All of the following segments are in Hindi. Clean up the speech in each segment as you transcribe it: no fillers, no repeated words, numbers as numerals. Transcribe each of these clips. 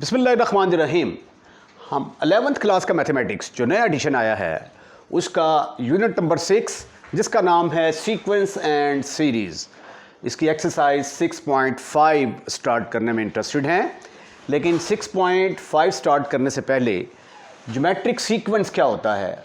बिस्मिल्लाहिर्रहमानिर्रहीम। हम 11th क्लास का मैथमेटिक्स जो नया एडिशन आया है उसका यूनिट नंबर 6 जिसका नाम है सीक्वेंस एंड सीरीज़, इसकी एक्सरसाइज 6.5 स्टार्ट करने में इंटरेस्टेड हैं। लेकिन 6.5 स्टार्ट करने से पहले ज्योमेट्रिक सीक्वेंस क्या होता है,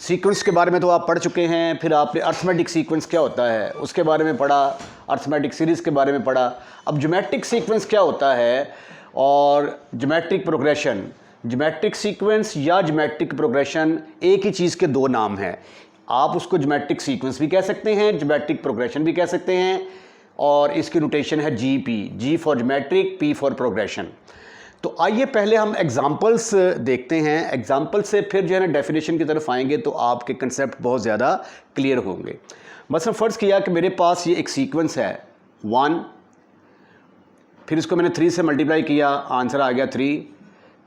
सीक्वेंस के बारे में तो आप पढ़ चुके हैं। फिर आपने अर्थमेटिक सीक्वेंस क्या होता है उसके बारे में पढ़ा, अर्थमेटिक सीरीज़ के बारे में पढ़ा। अब ज्योमेट्रिक सीक्वेंस क्या होता है और ज्योमेट्रिक प्रोग्रेशन, ज्योमेट्रिक सीक्वेंस या ज्योमेट्रिक प्रोग्रेशन एक ही चीज़ के दो नाम हैं। आप उसको ज्योमेट्रिक सीक्वेंस भी कह सकते हैं, ज्योमेट्रिक प्रोग्रेशन भी कह सकते हैं, और इसकी नोटेशन है GP, G for geometric, P for progression. तो आइए पहले हम एग्जांपल्स देखते हैं, एग्जांपल से फिर जो है ना डेफिनेशन की तरफ आएंगे तो आपके कंसेप्ट बहुत ज़्यादा क्लियर होंगे। मसलन फ़र्ज़ किया कि मेरे पास ये एक सीक्वेंस है 1, फिर इसको मैंने 3 से मल्टीप्लाई किया, आंसर आ गया 3,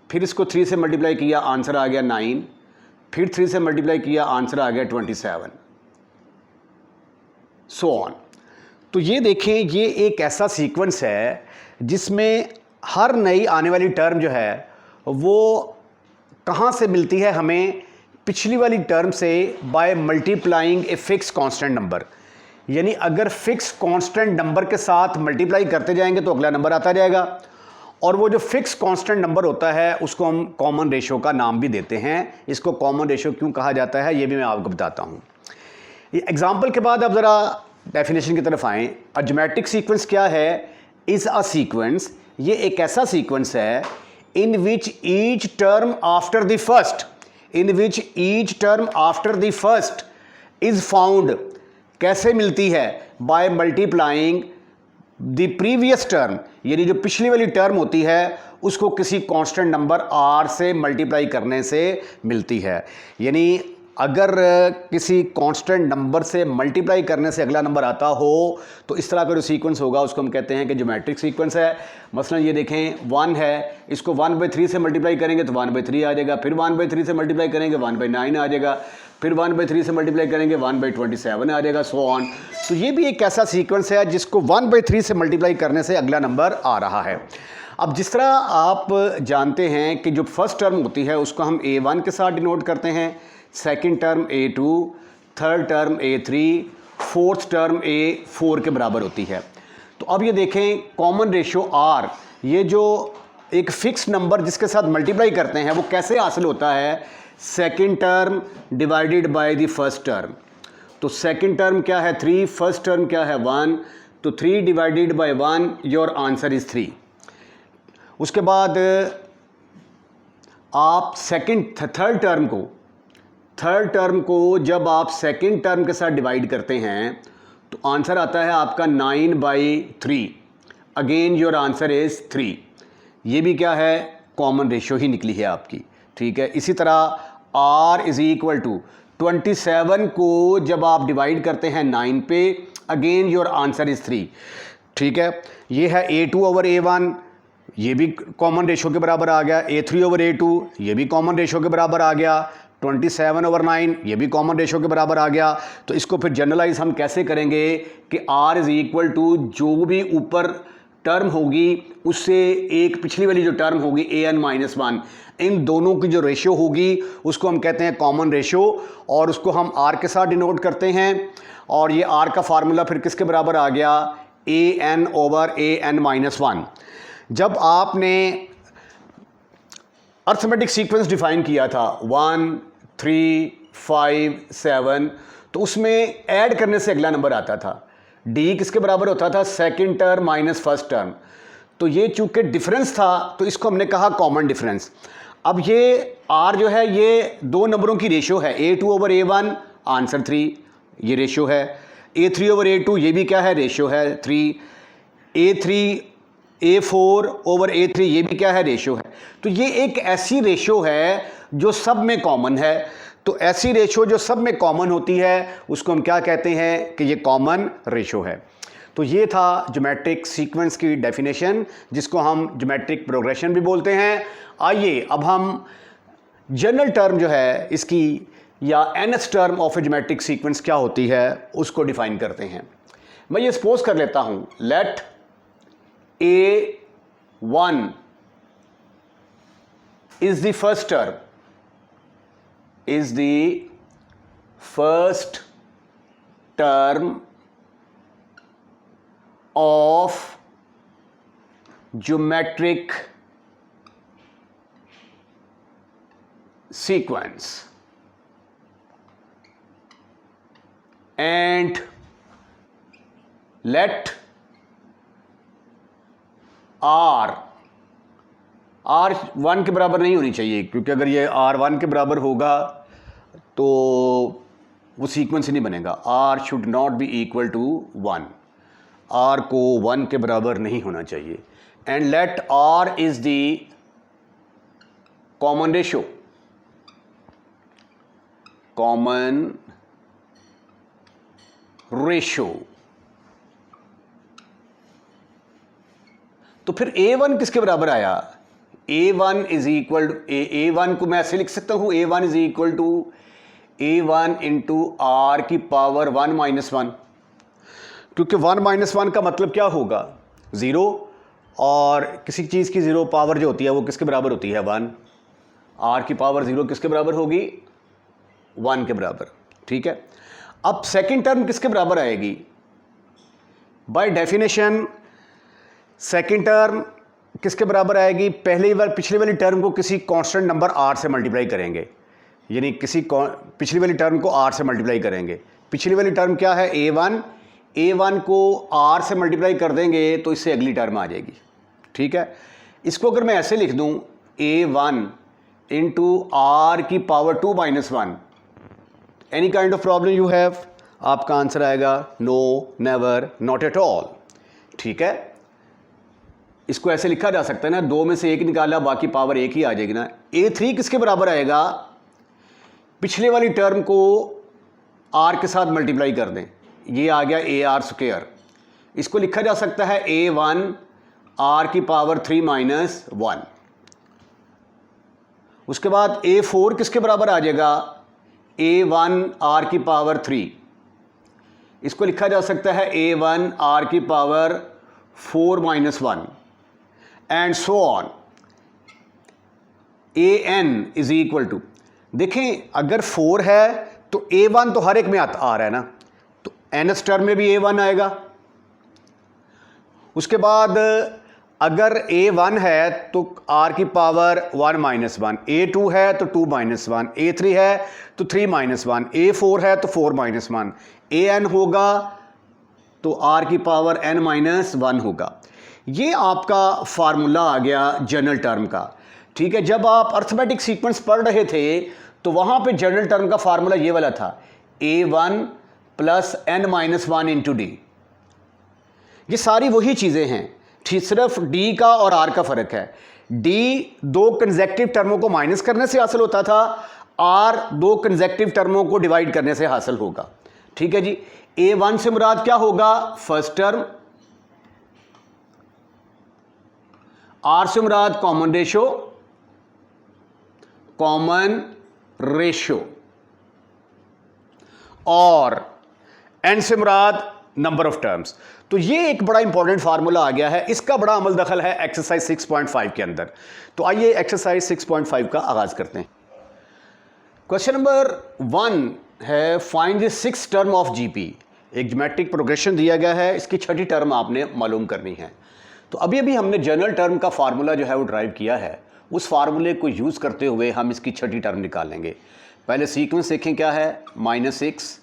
फिर इसको 3 से मल्टीप्लाई किया, आंसर आ गया 9, फिर 3 से मल्टीप्लाई किया, आंसर आ गया 27, सो ऑन। तो ये देखें, ये एक ऐसा सीक्वेंस है जिसमें हर नई आने वाली टर्म जो है वो कहाँ से मिलती है हमें, पिछली वाली टर्म से, by multiplying a fix constant number. यानी अगर फिक्स कांस्टेंट नंबर के साथ मल्टीप्लाई करते जाएंगे तो अगला नंबर आता जाएगा, और वो जो फिक्स कांस्टेंट नंबर होता है उसको हम कॉमन रेशो का नाम भी देते हैं। इसको कॉमन रेशो क्यों कहा जाता है ये भी मैं आपको बताता हूँ। ये एग्जाम्पल के बाद अब ज़रा डेफिनेशन की तरफ आएँ। अ ज्योमेट्रिक सीक्वेंस क्या है? इज़ अ सीक्वेंस, ये एक ऐसा सीक्वेंस है in which each term after the first, in which each term after the first is found, कैसे मिलती है? By multiplying the previous term, यानी जो पिछली वाली टर्म होती है उसको किसी कांस्टेंट नंबर r से मल्टीप्लाई करने से मिलती है। यानी अगर किसी कांस्टेंट नंबर से मल्टीप्लाई करने से अगला नंबर आता हो तो इस तरह का जो सीक्वेंस होगा उसको हम कहते हैं कि ज्योमेट्रिक सीक्वेंस है। मसलन ये देखें 1 है, इसको 1/3 से मल्टीप्लाई करेंगे तो 1/3 आ जाएगा, फिर 1/3 से मल्टीप्लाई करेंगे 1/9 आ जाएगा, फिर 1/3 से मल्टीप्लाई करेंगे 1/27 आ जाएगा, सो ऑन। तो ये भी एक ऐसा सीक्वेंस है जिसको 1/3 से मल्टीप्लाई करने से अगला नंबर आ रहा है। अब जिस तरह आप जानते हैं कि जो फर्स्ट टर्म होती है उसको हम A1 के साथ डिनोट करते हैं, second term A2, third term A3, fourth term A4 के बराबर होती है। तो अब ये देखें कॉमन रेशो R, ये जो एक फिक्स नंबर जिसके साथ मल्टीप्लाई करते हैं वो कैसे हासिल होता है? Second term divided by the first term. तो सेकंड टर्म क्या है 3, फर्स्ट टर्म क्या है 1, तो 3 divided by 1, your answer is 3। उसके बाद आप थर्ड टर्म को जब आप सेकंड टर्म के साथ डिवाइड करते हैं तो आंसर आता है आपका 9/3, अगेन योर आंसर इज़ 3। ये भी क्या है? कॉमन रेशो ही निकली है आपकी, ठीक है। इसी तरह R इज़ इक्वल टू 27 को जब आप डिवाइड करते हैं 9 पे, अगेन योर आंसर इज़ 3, ठीक है। ये है A2/A1, ये भी कॉमन रेशो के बराबर आ गया, A3/A2 ये भी कॉमन रेशो के बराबर आ गया, 27/9 ये भी कॉमन रेशो के बराबर आ गया। तो इसको फिर जनरलाइज हम कैसे करेंगे कि R इज़ इक्वल टू जो भी ऊपर टर्म होगी उससे एक पिछली वाली जो टर्म होगी an-1, इन दोनों की जो रेशो होगी उसको हम कहते हैं कॉमन रेशो, और उसको हम R के साथ डिनोट करते हैं। और ये R का फार्मूला फिर किसके बराबर आ गया? an/an-1। जब आपने अर्थमेटिक सीक्वेंस डिफाइन किया था 1, 3, 5, 7, तो उसमें ऐड करने से अगला नंबर आता था। D किसके बराबर होता था? Second term minus first term. तो ये चूंकि डिफरेंस था तो इसको हमने कहा कॉमन डिफरेंस। अब ये R जो है ये दो नंबरों की रेशो है, A2/A1 आंसर 3 ये रेशो है, A3/A2 ये भी क्या है? रेशो है 3, A4/A3 ये भी क्या है? रेशो है। तो ये एक ऐसी रेशो है जो सब में कॉमन है। तो ऐसी रेशो जो सब में कॉमन होती है उसको हम क्या कहते हैं कि ये कॉमन रेशो है। तो ये था ज्योमेट्रिक सीक्वेंस की डेफिनेशन जिसको हम ज्योमेट्रिक प्रोग्रेशन भी बोलते हैं। आइए अब हम जनरल टर्म जो है इसकी, या nth term of A geometric sequence क्या होती है उसको डिफाइन करते हैं। मैं ये सपोज कर लेता हूँ, late A1 is the first term, is the first term of geometric sequence, and let R 1 के बराबर नहीं होनी चाहिए, क्योंकि अगर ये R 1 के बराबर होगा तो वो सीक्वेंस ही नहीं बनेगा। R should not be equal to 1, R को 1 के बराबर नहीं होना चाहिए। And let R is the common ratio, common ratio. तो फिर A1 किसके बराबर आया? A1 is equal to A1 को मैं ऐसे लिख सकता हूं, A1 is equal to A1 into R की पावर 1 माइनस 1, क्योंकि 1 माइनस 1 का मतलब क्या होगा? 0, और किसी चीज़ की 0 पावर जो होती है वो किसके बराबर होती है? 1। R की पावर 0 किसके बराबर होगी? 1 के बराबर। ठीक है, अब सेकेंड टर्म किसके बराबर आएगी? बाय डेफिनेशन सेकेंड टर्म किसके बराबर आएगी? पिछली वाली टर्म को किसी कांस्टेंट नंबर R से मल्टीप्लाई करेंगे, यानी पिछली वाली टर्म को R से मल्टीप्लाई करेंगे। पिछली वाली टर्म क्या है? A1 को R से मल्टीप्लाई कर देंगे तो इससे अगली टर्म आ जाएगी। ठीक है, इसको अगर मैं ऐसे लिख दूं A1 इंटू R की power 2 minus 1, any kind of problem you have? आपका आंसर आएगा no, never, not at all. ठीक है, इसको ऐसे लिखा जा सकता है ना, 2 में से 1 निकाला, बाकी पावर 1 ही आ जाएगी ना। A3 किसके बराबर आएगा? पिछले वाली टर्म को R के साथ मल्टीप्लाई कर दें, ये आ गया AR स्क्वायर। इसको लिखा जा सकता है A1 R की पावर 3 माइनस 1। उसके बाद A4 किसके बराबर आ जाएगा? A1 R की पावर 3। इसको लिखा जा सकता है A1 R की power 4 minus 1, and so on. AN is equal to, देखें अगर 4 है तो A1 तो हर एक में आ रहा है ना, तो nth टर्म में भी A1 आएगा। उसके बाद अगर A1 है तो R की पावर 1 माइनस 1, A2 है तो 2 माइनस 1, A3 है तो 3 माइनस 1, A4 है तो 4 माइनस 1, AN होगा तो R की पावर n माइनस 1 होगा। ये आपका फार्मूला आ गया जनरल टर्म का। ठीक है, जब आप अर्थमेटिक सीक्वेंस पढ़ रहे थे तो वहाँ पे जनरल टर्म का फार्मूला ये वाला था, A1 plus n minus 1 into D. ये सारी वही चीज़ें हैं, ठीक, सिर्फ D का और R का फ़र्क है। D 2 कंसेक्टिव टर्मों को माइनस करने से हासिल होता था, R 2 कंसेक्टिव टर्मों को डिवाइड करने से हासिल होगा। ठीक है जी, A1 से मुराद क्या होगा? फर्स्ट टर्म, R से मुराद कॉमन रेशो, कॉमन रेशो, और N से मुराद नंबर ऑफ टर्म्स। तो ये एक बड़ा इंपॉर्टेंट फार्मूला आ गया है, इसका बड़ा अमल दखल है एक्सरसाइज 6.5 के अंदर। तो आइए एक्सरसाइज 6.5 का आगाज करते हैं। क्वेश्चन नंबर 1 है find the 6th term of GP. एक ज्योमेट्रिक प्रोग्रेशन दिया गया है, इसकी 6ठी टर्म आपने मालूम करनी है। तो अभी अभी हमने जनरल टर्म का फार्मूला जो है वो ड्राइव किया है, उस फार्मूले को यूज़ करते हुए हम इसकी 6ठी टर्म निकालेंगे। पहले सीक्वेंस देखें क्या है, -6,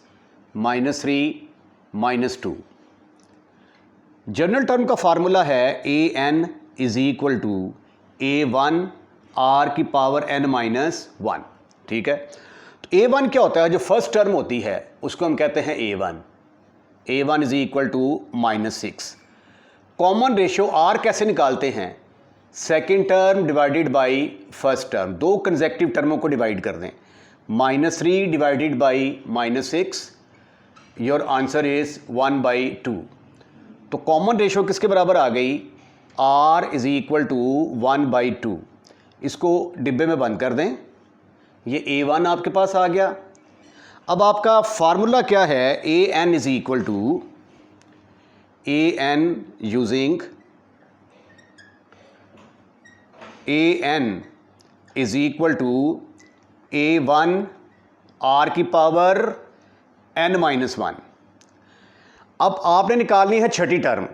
-3, -2। जनरल टर्म का फार्मूला है AN is equal to A1 R की पावर n माइनस 1। ठीक है, तो A1 क्या होता है? जो फर्स्ट टर्म होती है उसको हम कहते हैं A1। A1 is equal to -6। Common ratio R कैसे निकालते हैं? Second term divided by first term, 2 consecutive टर्मों को डिवाइड कर दें। -3 divided by -6, your answer is 1/2। तो कॉमन रेशो किसके बराबर आ गई? R is equal to 1/2। इसको डिब्बे में बंद कर दें, ये A1 आपके पास आ गया। अब आपका फार्मूला क्या है? AN is equal to AN using AN is equal to A1 R की पावर n-1। अब आपने निकालनी है छठी टर्म,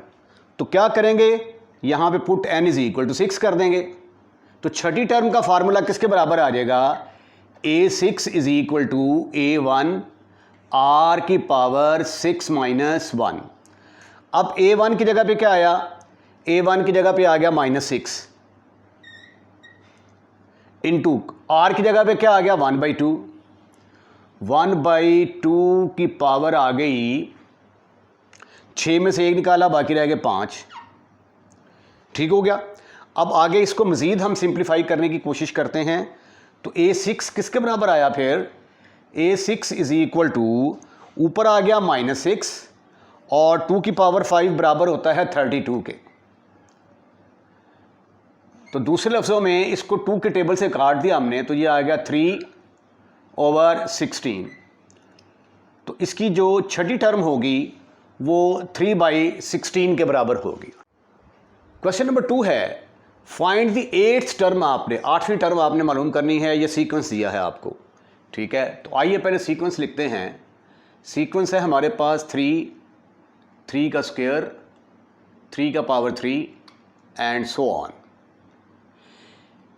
तो क्या करेंगे, यहाँ पे put n is equal to 6 कर देंगे। तो छठी टर्म का फार्मूला किसके बराबर आ जाएगा, A6 is equal to A1 R की पावर 6-1। अब A1 की जगह पे क्या आया, A1 की जगह पे आ गया -6 इंटू R की जगह पे क्या आ गया 1/2। 1/2 की पावर आ गई, 6 में से 1 निकाला, बाकी रह गए 5। ठीक हो गया। अब आगे इसको मज़ीद हम सिंप्लीफाई करने की कोशिश करते हैं। तो A6 किसके बराबर आया फिर, A6 इज इक्वल टू, ऊपर आ गया -6 और 2 की पावर 5 बराबर होता है 32 के। तो दूसरे लफ्ज़ों में इसको 2 के टेबल से काट दिया हमने, तो ये आ गया 3/16। तो इसकी जो छठी टर्म होगी वो 3/16 के बराबर होगी। क्वेश्चन नंबर 2 है, फाइंड द 8th टर्म। आपने 8वीं टर्म आपने मालूम करनी है, ये सीक्वेंस दिया है आपको। ठीक है, तो आइए पहले सीक्वेंस लिखते हैं। सीक्वेंस है हमारे पास 3 का स्क्वायर, 3 का पावर 3 एंड सो ऑन।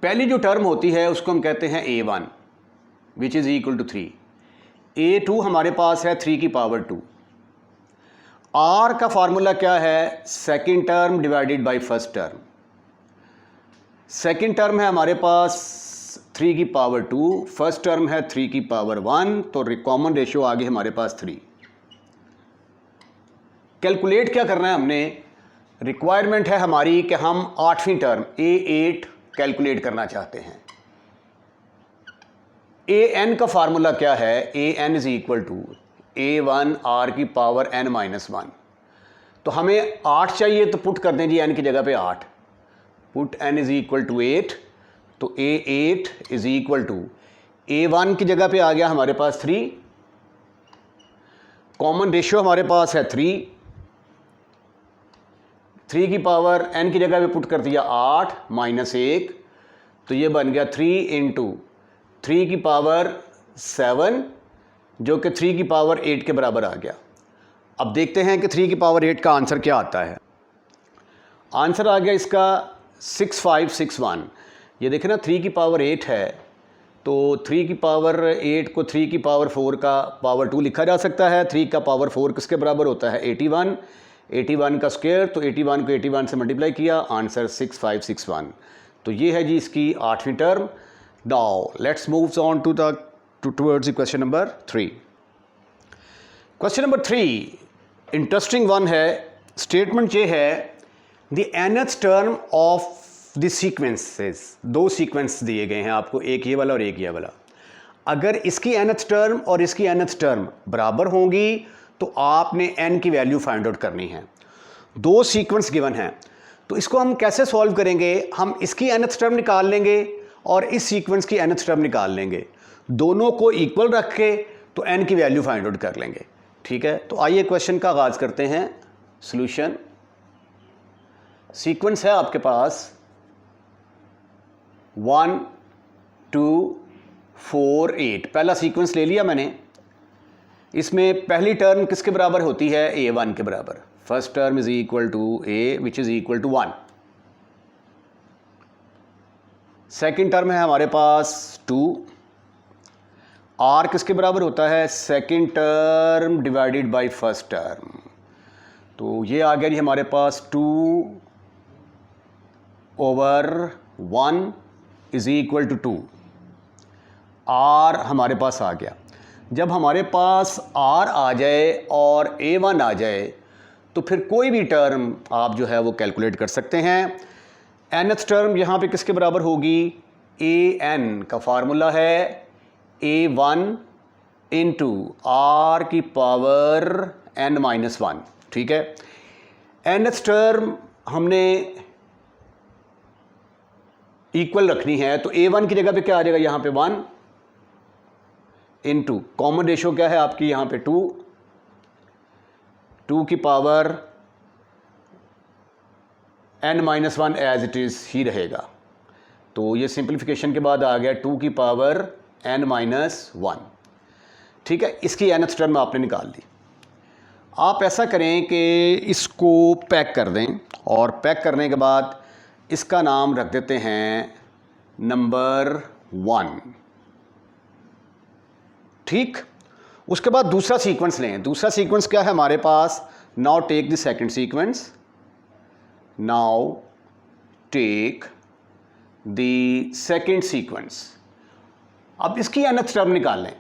पहली जो टर्म होती है उसको हम कहते हैं A1 which is equal to 3। A2 हमारे पास है 3 की पावर 2। R का फार्मूला क्या है, second term divided by first term. Second term है हमारे पास 3 की पावर 2, फर्स्ट टर्म है 3 की पावर 1, तो कॉमन रेशियो आ गई हमारे पास 3। कैलकुलेट क्या करना है हमने, रिक्वायरमेंट है हमारी कि हम 8वीं टर्म A8 कैलकुलेट करना चाहते हैं। an का फार्मूला क्या है, an is equal to A1 R की पावर n-1। तो हमें 8 चाहिए, तो पुट कर दें जी n की जगह पे 8, put n is equal to 8। तो A8 is equal to A1 की जगह पे आ गया हमारे पास 3, कॉमन रेशियो हमारे पास है 3 की पावर n की जगह पे पुट कर दिया 8 -1, तो ये बन गया 3 इंटू 3 की पावर 7, जो कि 3 की पावर 8 के बराबर आ गया। अब देखते हैं कि 3 की पावर 8 का आंसर क्या आता है। आंसर आ गया इसका 6561। ये देखें ना, 3 की पावर 8 है, तो 3 की पावर 8 को 3 की पावर 4 का पावर 2 लिखा जा सकता है। 3 का पावर 4 किसके बराबर होता है, 81। 81 का स्क्वायर, तो 81 को 81 से मल्टीप्लाई किया, आंसर 6561। तो ये है जी इसकी 8वीं term. Now let's move on towards question number 3। Question number 3 interesting one है। स्टेटमेंट ये है, the nth term of the sequences. 2 sequence दिए गए हैं आपको, एक ये वाला और एक ये वाला। अगर इसकी nth टर्म और इसकी nth टर्म बराबर होंगी तो आपने n की वैल्यू फाइंड आउट करनी है। 2 सीक्वेंस गिवन हैं, तो इसको हम कैसे सॉल्व करेंगे, हम इसकी nth टर्म निकाल लेंगे और इस सीक्वेंस की nth टर्म निकाल लेंगे, दोनों को इक्वल रख के तो n की वैल्यू फाइंड आउट कर लेंगे। ठीक है, तो आइए क्वेश्चन का आगाज़ करते हैं। सॉल्यूशन, सीक्वेंस है आपके पास 1 2 4 8। पहला सीक्वेंस ले लिया मैंने। इसमें पहली टर्म किसके बराबर होती है, A1 के बराबर। First term is equal to A which is equal to 1। Second term है हमारे पास 2। R किसके बराबर होता है, second term divided by first term. तो ये आ गया जी हमारे पास 2/1 इज इक्वल टू 2। R हमारे पास आ गया। जब हमारे पास R आ जाए और A1 आ जाए तो फिर कोई भी टर्म आप जो है वो कैलकुलेट कर सकते हैं। nth टर्म यहाँ पे किसके बराबर होगी, an का फार्मूला है A1 इंटू R की पावर n-1। ठीक है, nth टर्म हमने इक्वल रखनी है, तो A1 की जगह पे क्या आ जाएगा, यहाँ पे 1 इंटू कॉमन रेशियो क्या है आपकी यहाँ पे 2 की power n-1 as it is ही रहेगा। तो ये सिंप्लीफिकेशन के बाद आ गया 2 की पावर n-1। ठीक है, इसकी nth टर्म आपने निकाल ली। आप ऐसा करें कि इसको पैक कर दें और पैक करने के बाद इसका नाम रख देते हैं नंबर 1। ठीक, उसके बाद दूसरा सीक्वेंस लें। दूसरा सीक्वेंस क्या है हमारे पास? Now take the second sequence, now take the second sequence. अब इसकी nth टर्म निकाल लें।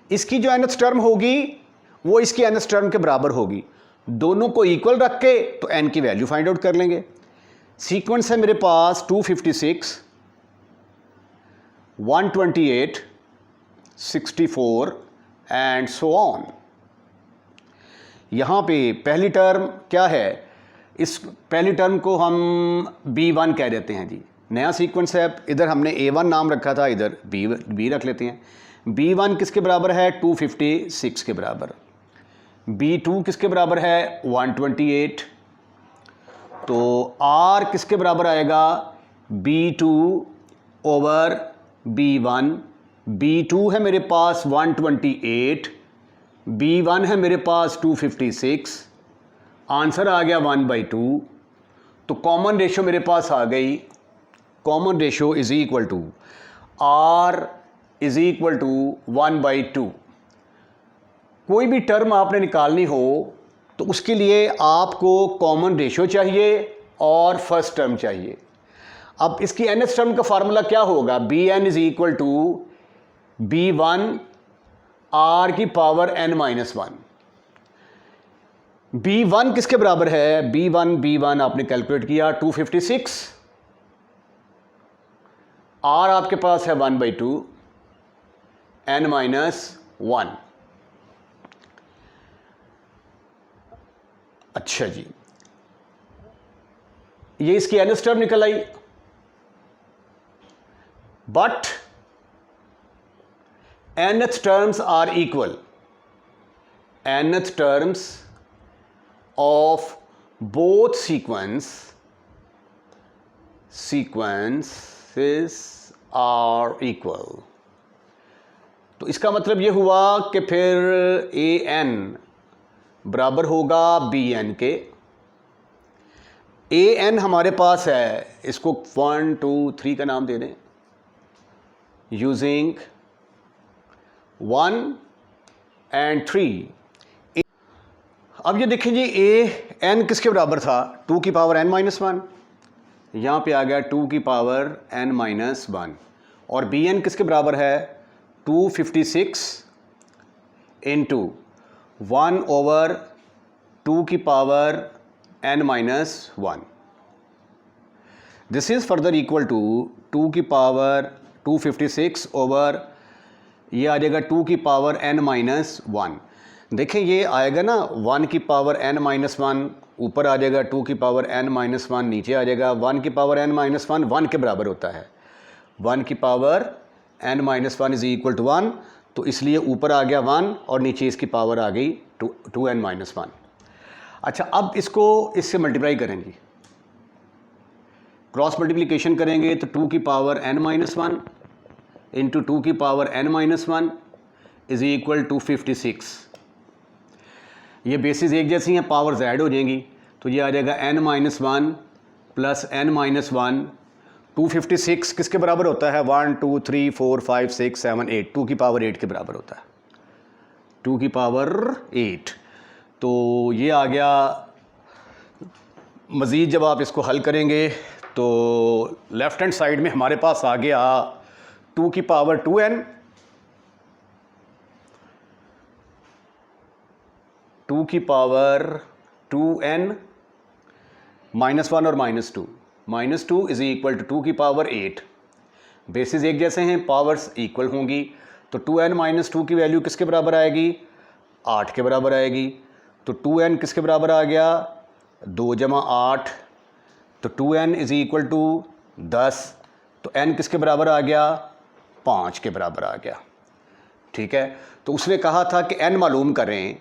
इसकी जो nth टर्म होगी वो इसकी nth टर्म के बराबर होगी। दोनों को इक्वल रख के तो n की वैल्यू फाइंड आउट कर लेंगे। सीक्वेंस है मेरे पास 256, 128, 64 एंड सो ऑन। यहाँ पे पहली टर्म क्या है? इस पहली टर्म को हम B1 कह देते हैं जी। नया सीक्वेंस है, इधर हमने A1 नाम रखा था, इधर B रख लेते हैं। B1 किसके बराबर है? 256 के बराबर। B2 किसके बराबर है? 128। तो R किसके बराबर आएगा? B2 over B1। B2 है मेरे पास 128, B1 है मेरे पास 256, आंसर आ गया 1/2। तो कॉमन रेशो मेरे पास आ गई। Common ratio is equal to R is equal to 1/2। कोई भी टर्म आपने निकालनी हो तो उसके लिए आपको कॉमन रेशो चाहिए और फर्स्ट टर्म चाहिए। अब इसकी nth टर्म का फार्मूला क्या होगा? Bn is equal to B1 R की पावर n-1। B1 किसके बराबर है? B1 आपने कैलकुलेट किया 256, R आपके पास है 1/2, n-1। अच्छा जी, ये इसकी nth टर्म निकल आई। But nth terms are equal. Nth terms of both sequences are equal. तो इसका मतलब ये हुआ कि फिर an बराबर होगा bn के। an हमारे पास है, इसको 1 2 3 का नाम दे दें, यूजिंग 1 and 3। अब ये देखें जी, n किसके बराबर था? 2 की पावर n-1। यहाँ पे आ गया 2 की पावर n-1। और bn किसके बराबर है? 256 इंटू 1 ओवर 2 की power n-1। This is further equal to 2 की पावर 256 ओवर, ये आ जाएगा 2 की पावर n-1। देखें ये आएगा ना 1 की पावर n-1 ऊपर आ जाएगा, 2 की पावर n-1 नीचे आ जाएगा। 1 की पावर n-1 1 के बराबर होता है। 1 की power n-1 is equal to 1, तो इसलिए ऊपर आ गया 1 और नीचे इसकी पावर आ गई 2n-1। अच्छा, अब इसको इससे मल्टीप्लाई करेंगे, क्रॉस मल्टीप्लिकेशन करेंगे तो 2 की पावर n-1 इंटू 2 की power n-1 is equal to 56। ये बेसिस एक जैसी हैं, पावर्स ऐड हो जाएंगी, तो ये आ जाएगा n-1 प्लस n-1। 256 किसके बराबर होता है? 1 2 3 4 5 6 7 8, 2 की पावर 8 के बराबर होता है, 2 की पावर 8। तो ये आ गया। मज़ीद जब आप इसको हल करेंगे तो लेफ़्ट हैंड साइड में हमारे पास आ गया 2 की पावर 2n, 2 की पावर 2n -1 और -2। -2 इज इक्वल टू 2 की पावर 8। बेसिस एक जैसे हैं, पावर्स इक्वल होंगी, तो 2n -2 की वैल्यू किसके बराबर आएगी? 8 के बराबर आएगी। तो 2n किसके बराबर आ गया? 2 + 8, तो 2n इज इक्वल टू 10। तो n किसके बराबर आ गया? 5 के बराबर आ गया। ठीक है, तो उसने कहा था कि n मालूम करें,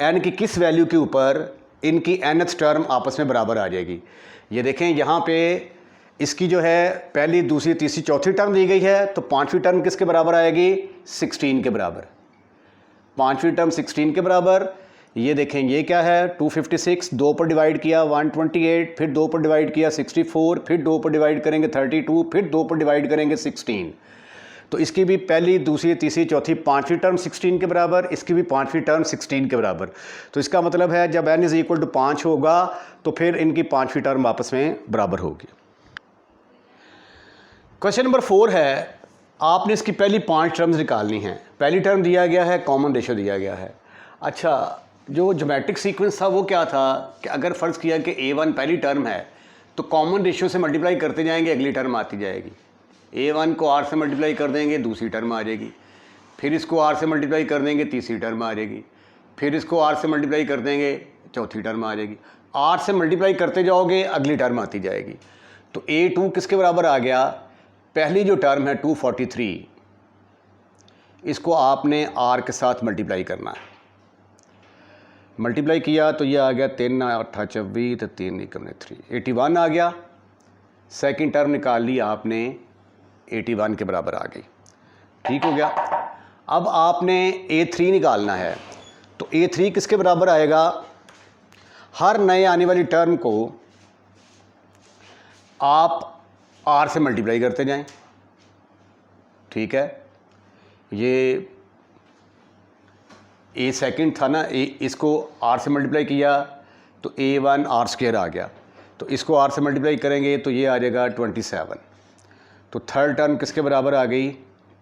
n की किस वैल्यू के ऊपर इनकी nth टर्म आपस में बराबर आ जाएगी। ये देखें यहाँ पे इसकी जो है पहली, दूसरी, तीसरी, चौथी टर्म दी गई है, तो पांचवी टर्म किसके बराबर आएगी? 16 के बराबर। पांचवी टर्म 16 के बराबर। ये देखें ये क्या है, 256, 2 पर डिवाइड किया 128, फिर 2 पर डिवाइड किया 64, फिर 2 पर डिवाइड करेंगे 32, फिर 2 पर डिवाइड करेंगे 16। तो इसकी भी पहली, दूसरी, तीसरी, चौथी, पांचवी टर्म 16 के बराबर, इसकी भी पांचवी टर्म 16 के बराबर। तो इसका मतलब है जब n = 5 होगा तो फिर इनकी पांचवी टर्म आपस में बराबर होगी। क्वेश्चन नंबर 4 है, आपने इसकी पहली 5 टर्म्स निकालनी हैं। पहली टर्म दिया गया है, कॉमन रेशो दिया गया है। अच्छा, जो ज्योमेट्रिक सीक्वेंस था वो क्या था कि अगर फ़र्ज़ किया कि a1 पहली टर्म है तो कॉमन रेशियो से मल्टीप्लाई करते जाएंगे, अगली टर्म आती जाएगी। a1 को r से मल्टीप्लाई कर देंगे, दूसरी टर्म आ जाएगी। फिर इसको r से मल्टीप्लाई कर देंगे, तीसरी टर्म आ जाएगी। फिर इसको r से मल्टीप्लाई कर देंगे, चौथी टर्म आ जाएगी। r से मल्टीप्लाई करते जाओगे, अगली टर्म आती जाएगी। तो a2 किसके बराबर आ गया? पहली जो टर्म है 243, इसको आपने r के साथ मल्टीप्लाई करना है। मल्टीप्लाई किया तो ये आ गया 3 8 24, तो 3 निकलने 3, 81 आ गया। सेकंड टर्म निकाल ली आपने, 81 के बराबर आ गई। ठीक हो गया। अब आपने a3 निकालना है, तो a3 किसके बराबर आएगा? हर नए आने वाली टर्म को आप r से मल्टीप्लाई करते जाएं। ठीक है, ये a सेकंड था ना, इसको r से मल्टीप्लाई किया तो a1 r² आ गया। तो इसको r से मल्टीप्लाई करेंगे तो ये आ जाएगा 27। तो थर्ड टर्म किसके बराबर आ गई?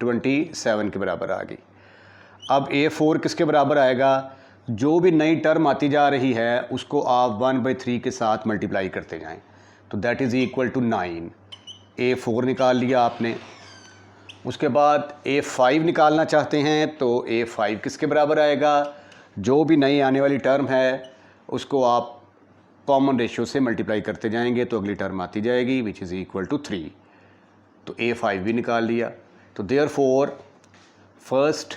27 के बराबर आ गई। अब a4 किसके बराबर आएगा? जो भी नई टर्म आती जा रही है उसको आप 1/3 के साथ मल्टीप्लाई करते जाएं, तो that is equal to 9। a4 निकाल लिया आपने। उसके बाद a5 निकालना चाहते हैं तो a5 किसके बराबर आएगा? जो भी नई आने वाली टर्म है उसको आप कॉमन रेशियो से मल्टीप्लाई करते जाएंगे तो अगली टर्म आती जाएगी, विच इज़ इक्वल टू 3। तो a5 भी निकाल लिया। तो देयरफॉर फर्स्ट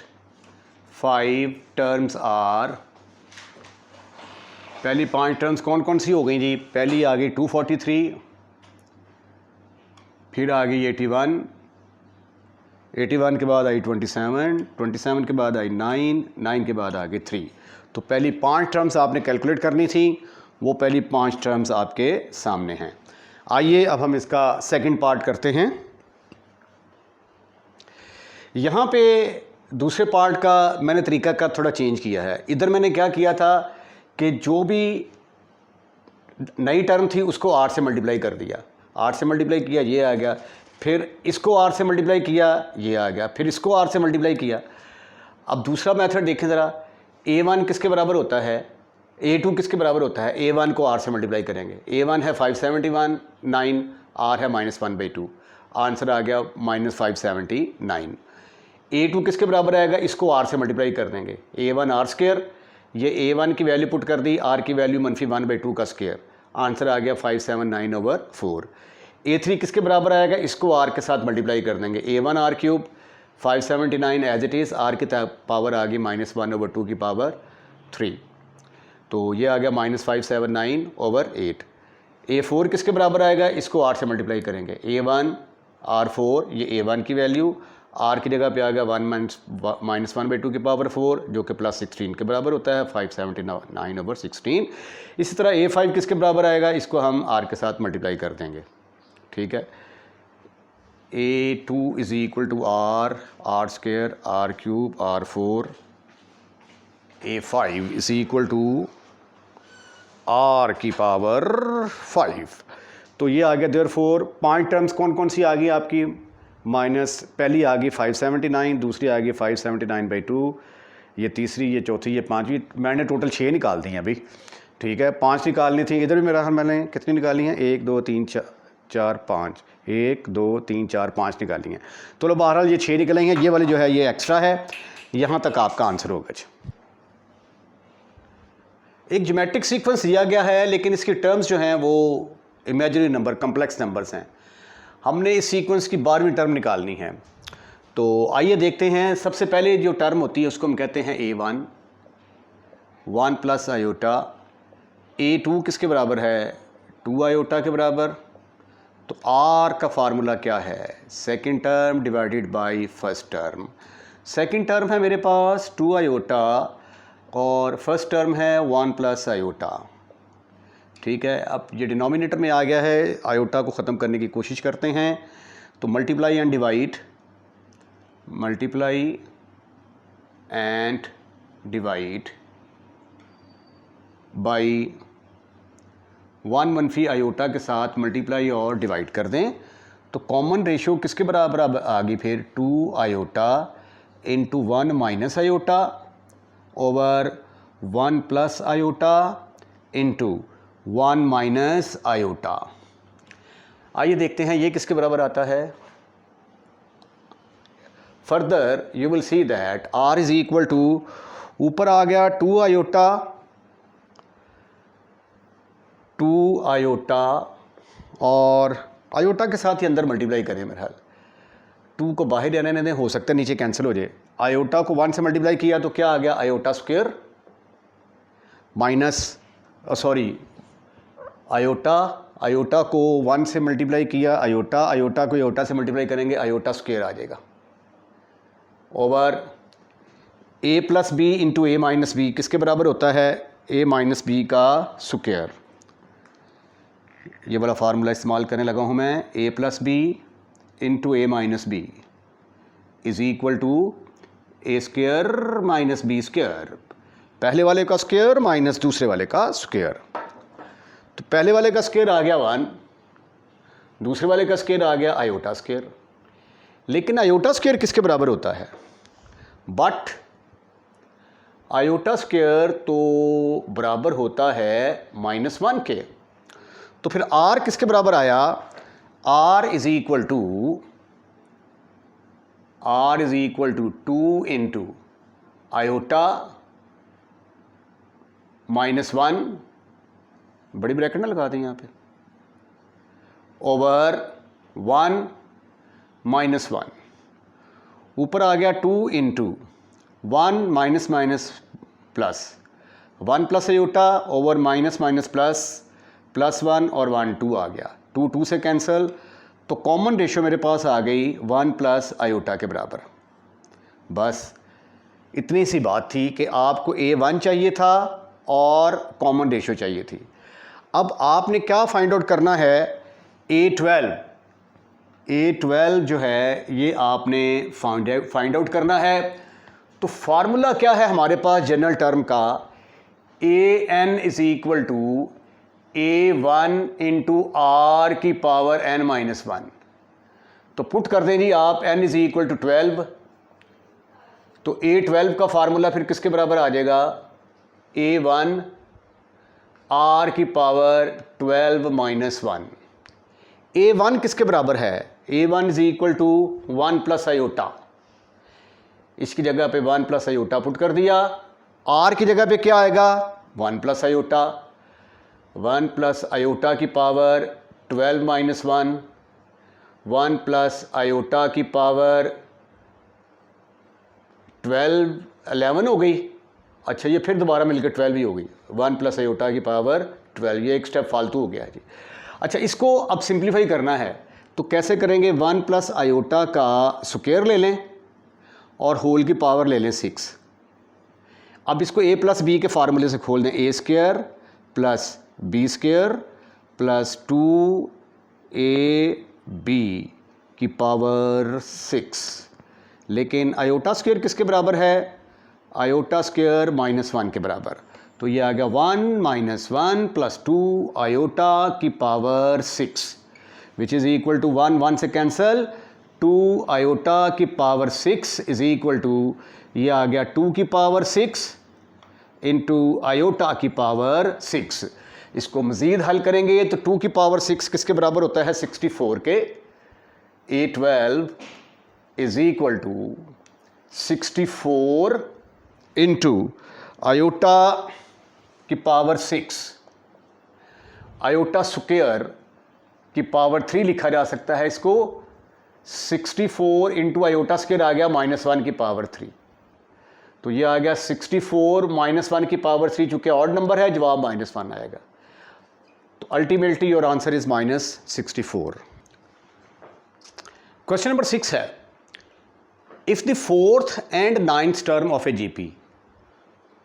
5 टर्म्स आर, पहली 5 टर्म्स कौन कौन सी हो गई जी? पहली आ गई 243, फिर आ गई 81, 81 के बाद आई 27, 27 के बाद आई 9, 9 के बाद आ गई 3। तो पहली 5 टर्म्स आपने कैलकुलेट करनी थी, वो पहली 5 टर्म्स आपके सामने हैं। आइए अब हम इसका सेकंड पार्ट करते हैं। यहाँ पे दूसरे पार्ट का मैंने तरीका का थोड़ा चेंज किया है। इधर मैंने क्या किया था कि जो भी नई टर्म थी उसको r से मल्टीप्लाई कर दिया, r से मल्टीप्लाई किया, ये आ गया। फिर इसको r से मल्टीप्लाई किया, ये आ गया। फिर इसको r से मल्टीप्लाई किया। अब दूसरा मेथड देखें ज़रा, a1 किसके बराबर होता है? a2 किसके बराबर होता है? a1 को r से मल्टीप्लाई करेंगे। a1 है 571, 9, r है -1/2, आंसर आ गया -579। a2 किसके बराबर आएगा? इसको r से मल्टीप्लाई कर देंगे, a1 r², ये a1 की वैल्यू पुट कर दी, r की वैल्यू -1/2 का स्क्वायर, आंसर आ गया 579/4। a3 किसके बराबर आएगा? इसको r के साथ मल्टीप्लाई कर देंगे, a1 r³ 579 as it is, r की पावर आ गई -1/2 की पावर 3, तो ये आ गया -579/8। a4 किसके बराबर आएगा? इसको r से मल्टीप्लाई करेंगे, a1 r4, ये a1 की वैल्यू, r की जगह पे आ गया 1 - 1/2 की पावर 4, जो कि +16 के बराबर होता है, 579/16। इसी तरह a5 किसके बराबर आएगा? इसको हम r के साथ मल्टीप्लाई कर देंगे। ठीक है, a2 is equal to r, r² r³ r4, a5 is equal to r की पावर 5। तो ये आ गया। देयरफॉर 5 टर्म्स कौन कौन सी आ गई आपकी? माइनस पहली आ गई 579, दूसरी आ गई 579/2, ये तीसरी, ये चौथी, ये पांचवी। मैंने टोटल 6 निकाल दी हैं अभी। ठीक है, 5 निकालनी थी। इधर भी मेरा ख्याल मैंने कितनी निकाली हैं? 1 2 3 4 5, 1 2 3 4 5 निकाली हैं। तो लो बहरहाल ये 6 निकलेंगे। ये वाली जो है ये एक्स्ट्रा है। यहाँ तक आपका आंसर होगा। एक ज्योमेट्रिक सीक्वेंस दिया गया है, लेकिन इसकी टर्म्स जो हैं वो इमेजिनरी नंबर, कम्प्लेक्स नंबर्स हैं। हमने इस सीक्वेंस की 12वीं टर्म निकालनी है। तो आइए देखते हैं। सबसे पहले जो टर्म होती है उसको हम कहते हैं a1, 1 + आयोटा। a2 किसके बराबर है? 2 आयोटा के बराबर। तो आर का फार्मूला क्या है, second term divided by first term. Second term है मेरे पास 2 आयोटा और फर्स्ट टर्म है 1 प्लस आयोटा। ठीक है, अब ये डिनोमिनेटर में आ गया है, आयोटा को ख़त्म करने की कोशिश करते हैं। तो multiply and divide, multiply and divide by 1 मनफी आयोटा के साथ मल्टीप्लाई और डिवाइड कर दें तो कॉमन रेशो किसके बराबर अब आ गई फिर 2 iota into 1 minus iota over 1 plus iota into 1 minus iota. आइए देखते हैं ये किसके बराबर आता है। Further you will see that R is equal to, ऊपर आ गया 2 आयोटा और आयोटा के साथ ही अंदर मल्टीप्लाई करें, मेरे ख्याल 2 को बाहर रहने दें, हो सकता है नीचे कैंसिल हो जाए। आयोटा को 1 से मल्टीप्लाई किया तो क्या आ गया, आयोटा स्क्वायर माइनस आयोटा को 1 से मल्टीप्लाई किया, आयोटा को आयोटा से मल्टीप्लाई करेंगे, आयोटा स्क्वायर आ जाएगा over a plus B into A minus B किसके बराबर होता है, a माइनस बी का स्क्वायर। ये वाला फार्मूला इस्तेमाल करने लगा हूँ मैं, a plus B into A minus B is equal to A square minus B square. पहले वाले का स्क्वायर माइनस दूसरे वाले का स्क्वायर। तो पहले वाले का स्क्वायर आ गया 1, दूसरे वाले का स्क्वायर आ गया आयोटा स्क्वायर। लेकिन आयोटा स्क्वायर किसके बराबर होता है, बट आयोटा स्क्वायर तो बराबर होता है -1 के। तो फिर r किसके बराबर आया, r is equal to 2 into iota -1, बड़ी ब्रैकेट ना लगा दें यहाँ पे, ओवर 1 माइनस 1, ऊपर आ गया 2 into 1 minus minus plus 1 plus iota over minus minus plus 1 और 1 2 आ गया, 2 से कैंसिल, तो कॉमन रेशो मेरे पास आ गई 1 प्लस आयोटा के बराबर। बस इतनी सी बात थी कि आपको A1 चाहिए था और कॉमन रेशो चाहिए थी। अब आपने क्या फाइंड आउट करना है, A12 जो है ये आपने फाइंड आउट करना है। तो फार्मूला क्या है हमारे पास जनरल टर्म का, AN is equal to A1 into R की पावर n माइनस 1। तो पुट कर दें जी आप n इज इक्वल टू 12, तो A12 का फार्मूला फिर किसके बराबर आ जाएगा, A1 r की पावर 12 माइनस 1। A1 किसके बराबर है, A1 is equal to 1 plus iota, इसकी जगह पे 1 प्लस आयोटा पुट कर दिया, r की जगह पे क्या आएगा 1 प्लस आयोटा, 1 प्लस आयोटा की पावर 12 माइनस 1, 1 प्लस आयोटा की पावर 11 हो गई। अच्छा ये फिर दोबारा मिलकर 12 ही हो गई, 1 प्लस आयोटा की पावर 12, ये एक स्टेप फालतू हो गया है जी। अच्छा इसको अब सिंप्लीफाई करना है तो कैसे करेंगे, 1 प्लस आयोटा का स्क्वायर ले लें और होल की पावर ले लें 6। अब इसको a प्लस बी के फार्मूले से खोल दें, a square plus B square plus 2ab की पावर 6। लेकिन आयोटा स्क्वायर किसके बराबर है, आयोटा स्क्वायर -1 के बराबर, तो ये आ गया 1 माइनस 1 प्लस 2 आयोटा की power 6 which is equal to 1 से कैंसल, 2 आयोटा की पावर 6 इज इक्वल टू, ये आ गया 2 की पावर 6 इंटू आयोटा की पावर 6। इसको मज़ीद हल करेंगे तो 2 की पावर 6 किसके बराबर होता है, 64 के। A12 is equal to 64 into iota की पावर 6, आयोटा स्क्वायर की पावर 3 लिखा जा सकता है इसको, 64 इंटू आयोटा स्क्वायर आ गया -1 की पावर 3, तो ये आ गया 64 -1 की पावर 3, चूँकि ऑड नंबर है जवाब -1 आएगा। तो ultimately your answer is -64। Question number 6 है, if the fourth and ninth term of A GP,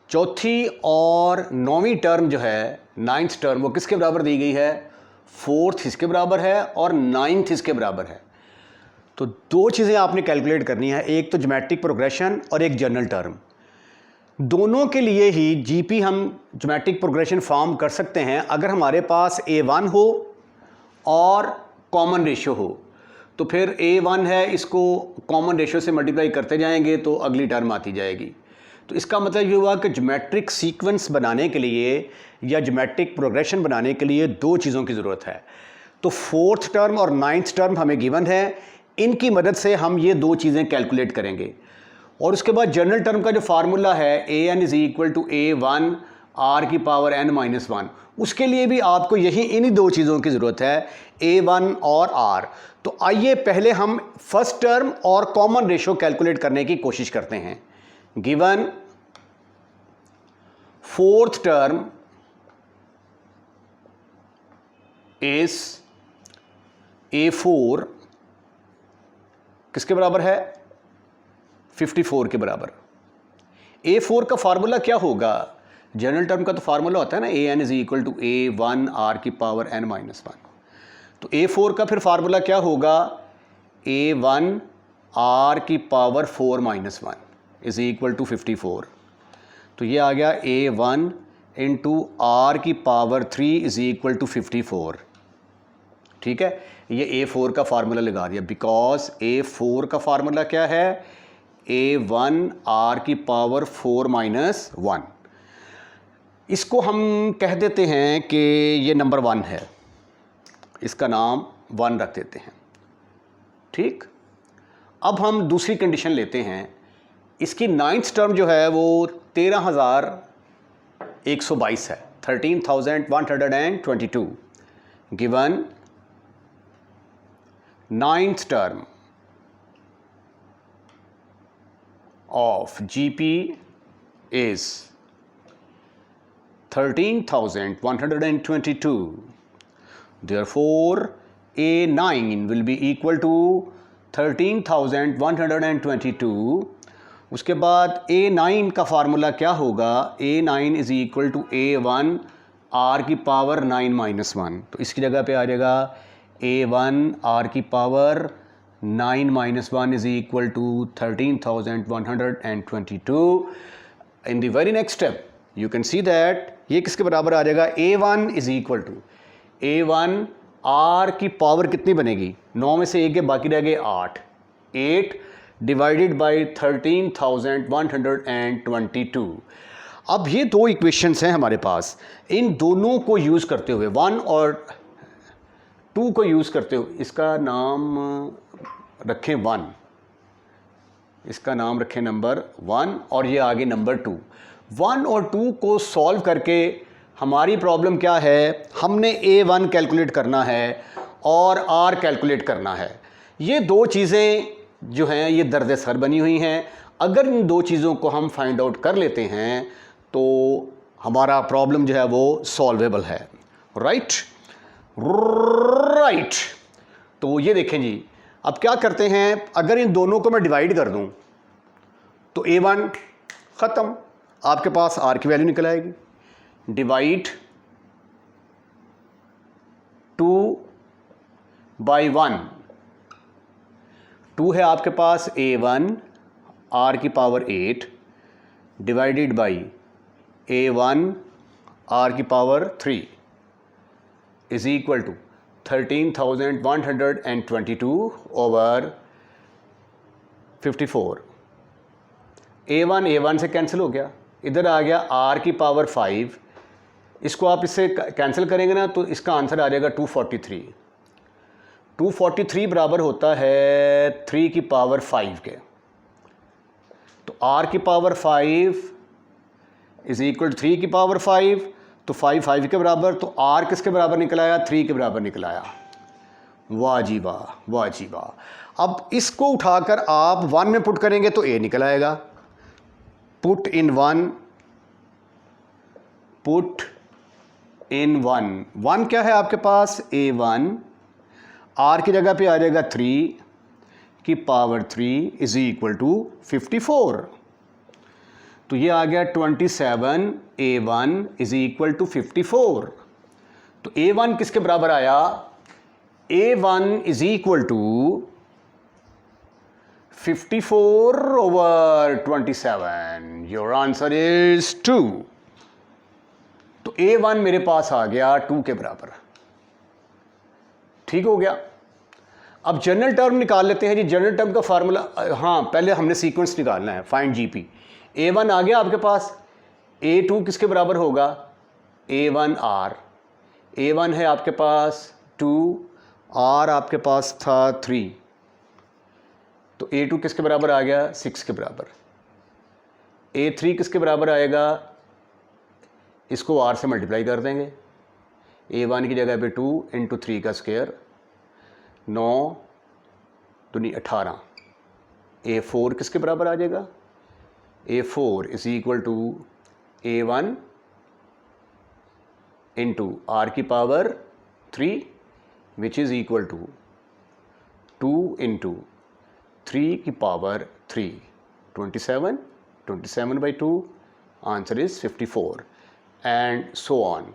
चौथी और नौवीं टर्म जो है, नाइन्थ टर्म, वो किसके बराबर दी गई है? फोर्थ इसके बराबर है और नाइन्थ इसके बराबर है। तो दो चीज़ें आपने कैलकुलेट करनी है, एक तो ज्योमेट्रिक प्रोग्रेशन और एक जनरल टर्म। दोनों के लिए ही जीपी हम ज्योमेट्रिक प्रोग्रेशन फॉर्म कर सकते हैं अगर हमारे पास A1 हो और कॉमन रेशियो हो। तो फिर A1 है, इसको कॉमन रेशियो से मल्टीप्लाई करते जाएंगे तो अगली टर्म आती जाएगी। तो इसका मतलब ये हुआ कि ज्योमेट्रिक सीक्वेंस बनाने के लिए या ज्योमेट्रिक प्रोग्रेशन बनाने के लिए दो चीज़ों की ज़रूरत है। तो फोर्थ टर्म और नाइन्थ टर्म हमें गिवन है, इनकी मदद से हम ये दो चीज़ें कैलकुलेट करेंगे। और उसके बाद जनरल टर्म का जो फार्मूला है an is equal to A1 r की पावर n-1, उसके लिए भी आपको यही इन्हीं दो चीज़ों की ज़रूरत है, A1 और r। तो आइए पहले हम फर्स्ट टर्म और कॉमन रेशियो कैलकुलेट करने की कोशिश करते हैं। Given fourth term is A4 किसके बराबर है? 54 के बराबर। A4 का फार्मूला क्या होगा? जनरल टर्म का तो फार्मूला होता है ना, an is equal to A1 r की पावर n-1। तो A4 का फिर फार्मूला क्या होगा? A1 r की पावर 4-1 इज इक्वल टू 54। तो ये आ गया A1 इंटू r की पावर 3 इज इक्वल टू 54। ठीक है, ये A4 का फार्मूला लगा दिया, बिकॉज A4 का फार्मूला क्या है? A1 r की पावर 4-1। इसको हम कह देते हैं कि ये नंबर 1 है, इसका नाम 1 रख देते हैं। ठीक, अब हम दूसरी कंडीशन लेते हैं। इसकी नाइन्थ टर्म जो है वो 13,122 है, 13,122। Given ninth term of GP is 13,122. Therefore, A9 will be equal to 13,122. उसके बाद A9 का फार्मूला क्या होगा? A9 is equal to A1 r की पावर 9-1। तो इसकी जगह पे आ जाएगा A1 r की power 9-1 is equal to 13,122. In the very next step, you can see that ये किसके बराबर आ जाएगा? A1 is equal to A1 r की पावर कितनी बनेगी? 9 में से 1 के बाकी रह गए 8 डिवाइडेड बाई 13,122। अब ये दो इक्वेशंस हैं हमारे पास, इन दोनों को यूज़ करते हुए 1 और 2 को यूज़ करते हुए, इसका नाम रखें 1, इसका नाम रखें नंबर 1 और ये आगे नंबर 2। 1 और 2 को सॉल्व करके हमारी प्रॉब्लम क्या है? हमने A1 कैलकुलेट करना है और R कैलकुलेट करना है। ये दो चीज़ें जो हैं ये दर्द सर बनी हुई हैं। अगर इन दो चीज़ों को हम फाइंड आउट कर लेते हैं तो हमारा प्रॉब्लम जो है वो सॉल्वेबल है। राइट। तो ये देखें जी, अब क्या करते हैं, अगर इन दोनों को मैं डिवाइड कर दूं तो A1 ख़त्म, आपके पास R की वैल्यू निकल आएगी। डिवाइड 2/1, 2 है आपके पास A1 R की power 8 divided by A1 R की power 3 is equal to 13,122 over 54। A1 से कैंसिल हो गया, इधर आ गया R की पावर 5, इसको आप इससे कैंसिल करेंगे ना तो इसका आंसर आ जाएगा 243। 243 बराबर होता है 3 की पावर 5 के। तो R की पावर 5 इज इक्वल टू 3 की पावर 5, तो 5 के बराबर, तो R किसके बराबर निकल आया? 3 के बराबर निकल आया। वाह जी वाह, वाह जी वाह। अब इसको उठाकर आप 1 में पुट करेंगे तो A निकल आएगा। पुट इन 1 क्या है आपके पास? A1, R की जगह पे आ जाएगा 3 की पावर 3 इज इक्वल टू 54। तो ये आ गया 27a1 इज इक्वल टू 54। तो a1 किसके बराबर आया? a1 is equal to 54/27। Your answer is 2। तो a1 मेरे पास आ गया 2 के बराबर। ठीक हो गया। अब जनरल टर्म निकाल लेते हैं जी। जनरल टर्म का फार्मूला, हाँ पहले हमने सीक्वेंस निकालना है। Find GP. a1 आ गया आपके पास, a2 किसके बराबर होगा? a1r। a1 है आपके पास 2, r आपके पास था 3, तो a2 किसके बराबर आ गया? 6 के बराबर। a3 किसके बराबर आएगा? इसको r से मल्टीप्लाई कर देंगे। a1 की जगह पे 2 इंटू 3 का स्क्वायर, 9 दूनी 18। a4 किसके बराबर आ जाएगा? a4 is equal to a1 into r की power 3 which is equal to 2 into 3 की power 3, 27, 27/2, answer is 54 and so on.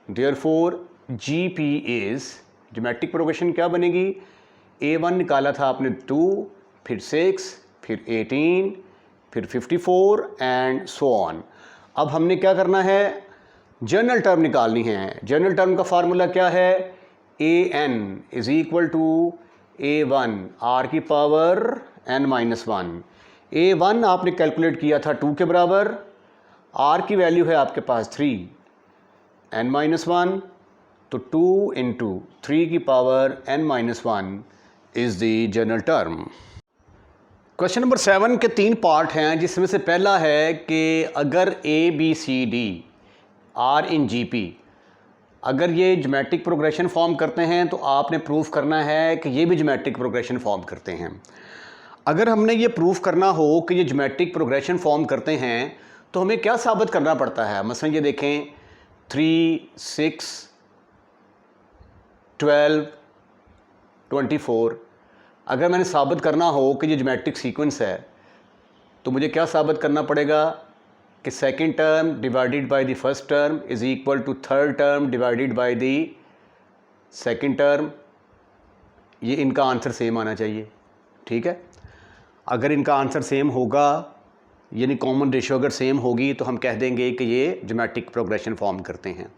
Therefore GP is, geometric progression क्या बनेगी? a1 निकाला था आपने 2, फिर 6, फिर 18, फिर 54 एंड सो ऑन। अब हमने क्या करना है? जनरल टर्म निकालनी है। जनरल टर्म का फार्मूला क्या है? an is equal to a1 r की पावर n-1। a1 आपने कैलकुलेट किया था 2 के बराबर, r की वैल्यू है आपके पास 3, n-1, तो 2 इंटू 3 की power n-1 is the general term. Question number 7 के 3 पार्ट हैं, जिसमें से पहला है कि अगर ABCD आर इन GP, अगर ये ज्योमेट्रिक प्रोग्रेशन फॉर्म करते हैं तो आपने प्रूफ करना है कि ये भी ज्योमेट्रिक प्रोग्रेशन फॉर्म करते हैं। अगर हमने ये प्रूफ करना हो कि ये ज्योमेट्रिक प्रोग्रेशन फॉर्म करते हैं तो हमें क्या साबित करना पड़ता है? मसलन ये देखें 3, 6, 12, 24। अगर मैंने साबित करना हो कि ये ज्योमेट्रिक सीक्वेंस है तो मुझे क्या साबित करना पड़ेगा? कि second term divided by the first term is equal to third term divided by the second term. ये इनका आंसर सेम आना चाहिए। ठीक है, अगर इनका आंसर सेम होगा, यानी कॉमन रेशियो अगर सेम होगी, तो हम कह देंगे कि ये ज्योमेट्रिक प्रोग्रेशन फॉर्म करते हैं।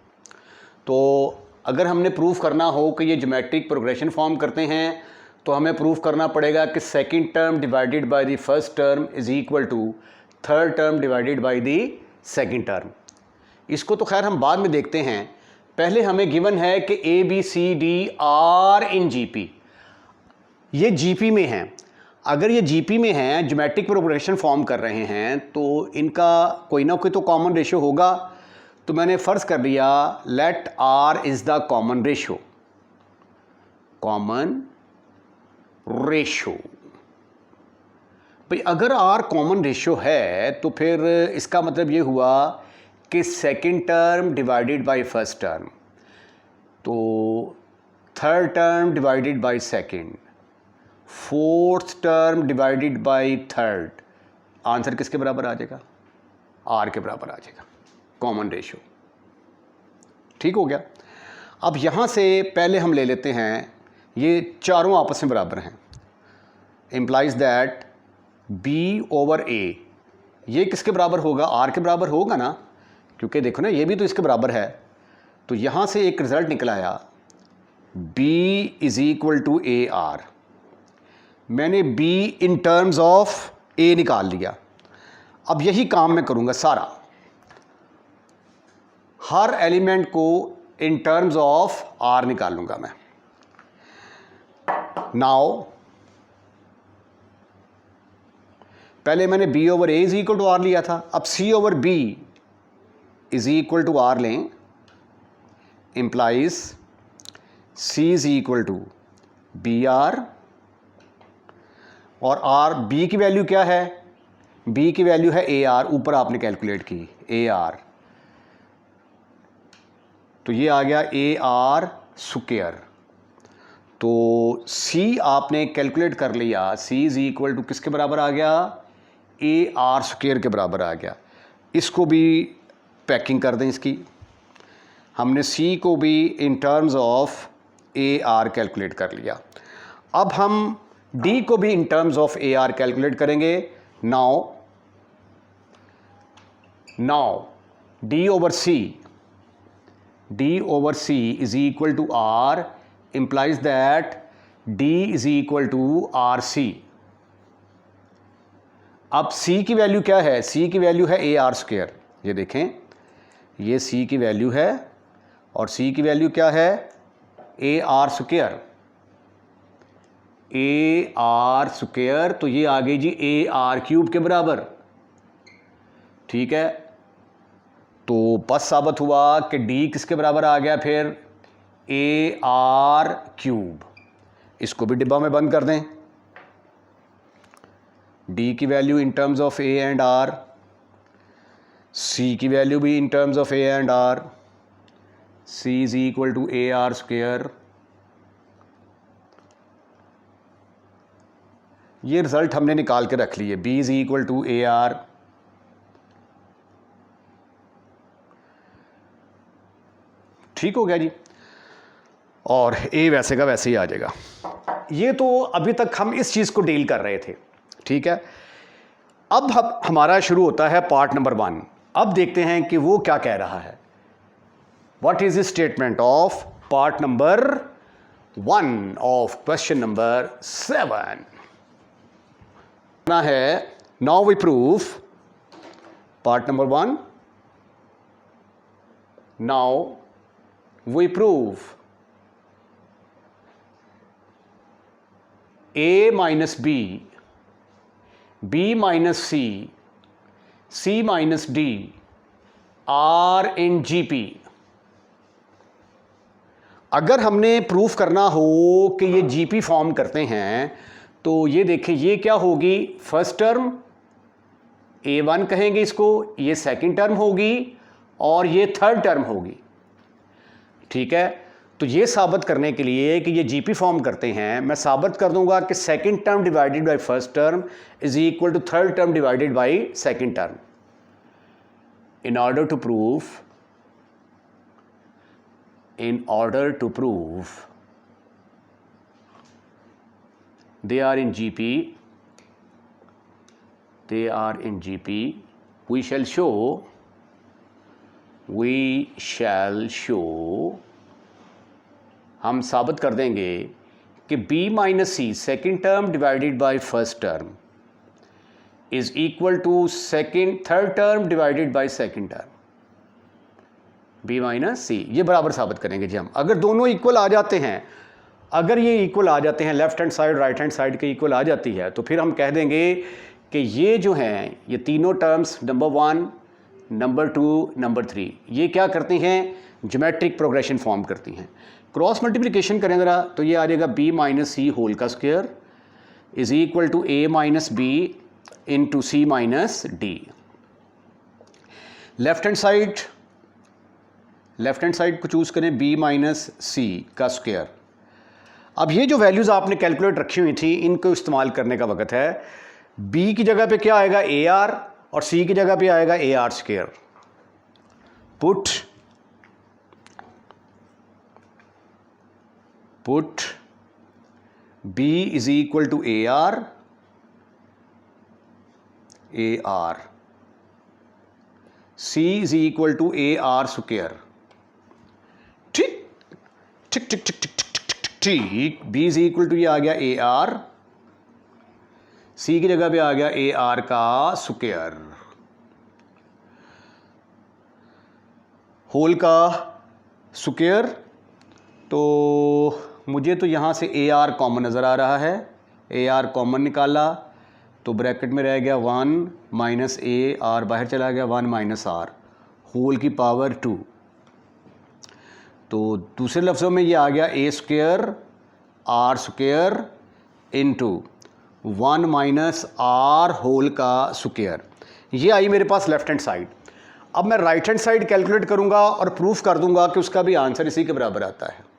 तो अगर हमने प्रूफ करना हो कि ये ज्योमेट्रिक प्रोग्रेशन फॉर्म करते हैं तो हमें प्रूफ करना पड़ेगा कि second term divided by the first term is equal to third term divided by the second term. इसको तो खैर हम बाद में देखते हैं, पहले हमें गिवन है कि ABCD आर इन GP। ये GP में हैं। अगर ये GP में हैं, ज्योमेट्रिक प्रोग्रेशन फॉर्म कर रहे हैं, तो इनका कोई ना कोई तो कॉमन रेशियो होगा। तो मैंने फ़र्ज़ कर लिया let R is the common ratio. Common ratio भाई, अगर R कॉमन रेशियो है तो फिर इसका मतलब ये हुआ कि second term divided by first term, तो third term divided by second, fourth term divided by third, answer किसके बराबर आ जाएगा? R के बराबर आ जाएगा, कॉमन रेशियो। ठीक हो गया। अब यहाँ से पहले हम ले लेते हैं ये चारों आपस में बराबर हैं, इम्प्लाइज दैट B/A ये किसके बराबर होगा? R के बराबर होगा ना, क्योंकि देखो ना ये भी तो इसके बराबर है। तो यहाँ से एक रिज़ल्ट निकल आया B is equal to AR। मैंने B in terms of A निकाल लिया। अब यही काम मैं करूँगा सारा, हर एलिमेंट को इन टर्म्स ऑफ R निकालूंगा मैं। नाउ पहले मैंने B/A is equal to R लिया था, अब C/B is equal to R लें, implies C is equal to BR, और R B की वैल्यू क्या है? B की वैल्यू है AR, ऊपर आपने कैलकुलेट की AR, तो ये आ गया AR स्क्वायर। तो सी आपने कैलकुलेट कर लिया, सी इज इक्वल टू किसके बराबर आ गया, ए आर स्क्वायर के बराबर आ गया। इसको भी पैकिंग कर दें इसकी, हमने सी को भी in terms of A R calculate कर लिया। अब हम डी को भी in terms of A R calculate करेंगे। Now D over C is equal to R implies that D is equal to RC। अब C की वैल्यू क्या है, C की वैल्यू है ए आर स्क्वायर। ये देखें, ये C की वैल्यू है और C की वैल्यू क्या है, ए आर स्क्वायर। ए आर स्क्वायर, तो ये आ गई जी ए आर क्यूब के बराबर। ठीक है, तो बस साबित हुआ कि D किसके बराबर आ गया, फिर ए आर क्यूब। इसको भी डिब्बा में बंद कर दें। डी की value in terms of A and R, C की वैल्यू भी in terms of A and R. C is equal to A R square. ये रिजल्ट हमने निकाल के रख लिए, B is equal to A R. ठीक हो गया जी, और ए वैसे का वैसे ही आ जाएगा। ये तो अभी तक हम इस चीज़ को डील कर रहे थे। ठीक है, अब हमारा शुरू होता है पार्ट नंबर 1। अब देखते हैं कि वो क्या कह रहा है। What is the statement of part number 1 of question number 7 ना है। Now we prove part number 1। Now we prove A minus B, B minus C, C minus D are in GP। अगर हमने प्रूफ करना हो कि ये GP फॉर्म करते हैं, तो ये देखें, ये क्या होगी, फर्स्ट टर्म A1 कहेंगे इसको, ये सेकंड टर्म होगी और ये थर्ड टर्म होगी। ठीक है, तो ये साबित करने के लिए कि ये जीपी फॉर्म करते हैं, मैं साबित कर दूंगा कि second term divided by first term is equal to third term divided by second term. In order to prove they are in GP, we shall show, हम साबित कर देंगे कि b minus C second term divided by first term is equal to third term divided by second term. b minus C, ये बराबर साबित करेंगे जी हम। अगर दोनों इक्वल आ जाते हैं, अगर ये इक्वल आ जाते हैं, left hand side right hand side के इक्वल आ जाती है, तो फिर हम कह देंगे कि ये जो हैं, ये तीनों टर्म्स नंबर 1, नंबर 2, नंबर 3, ये क्या करती हैं, ज्योमेट्रिक प्रोग्रेशन फॉर्म करती हैं। क्रॉस मल्टीप्लिकेशन करें ज़रा, तो ये आ जाएगा b माइनस सी होल का square is equal to a minus B into C minus D. Left hand side को चूज़ करें, b माइनस सी का स्क्वायर। अब ये जो वैल्यूज़ आपने कैलकुलेट रखी हुई थी, इनको इस्तेमाल करने का वक्त है। b की जगह पे क्या आएगा, ए आर, और c की जगह पे आएगा ए R square. Put b is equal to AR, C is equal to AR square. ठीक, b is equal to ये आ गया AR, C की जगह पे आ गया AR का स्क्वायर, होल का स्क्वायर। तो मुझे तो यहाँ से ए आर कॉमन नज़र आ रहा है, ए आर कॉमन निकाला तो ब्रैकेट में रह गया 1 माइनस ए आर, बाहर चला गया 1 माइनस आर, होल की पावर 2। तो दूसरे लफ्ज़ों में ये आ गया A square R square into 1 minus R whole का स्क्वायर। ये आई मेरे पास लेफ्ट हैंड साइड। अब मैं राइट हैंड साइड कैलकुलेट करूँगा और प्रूफ कर दूँगा कि उसका भी आंसर इसी के बराबर आता है।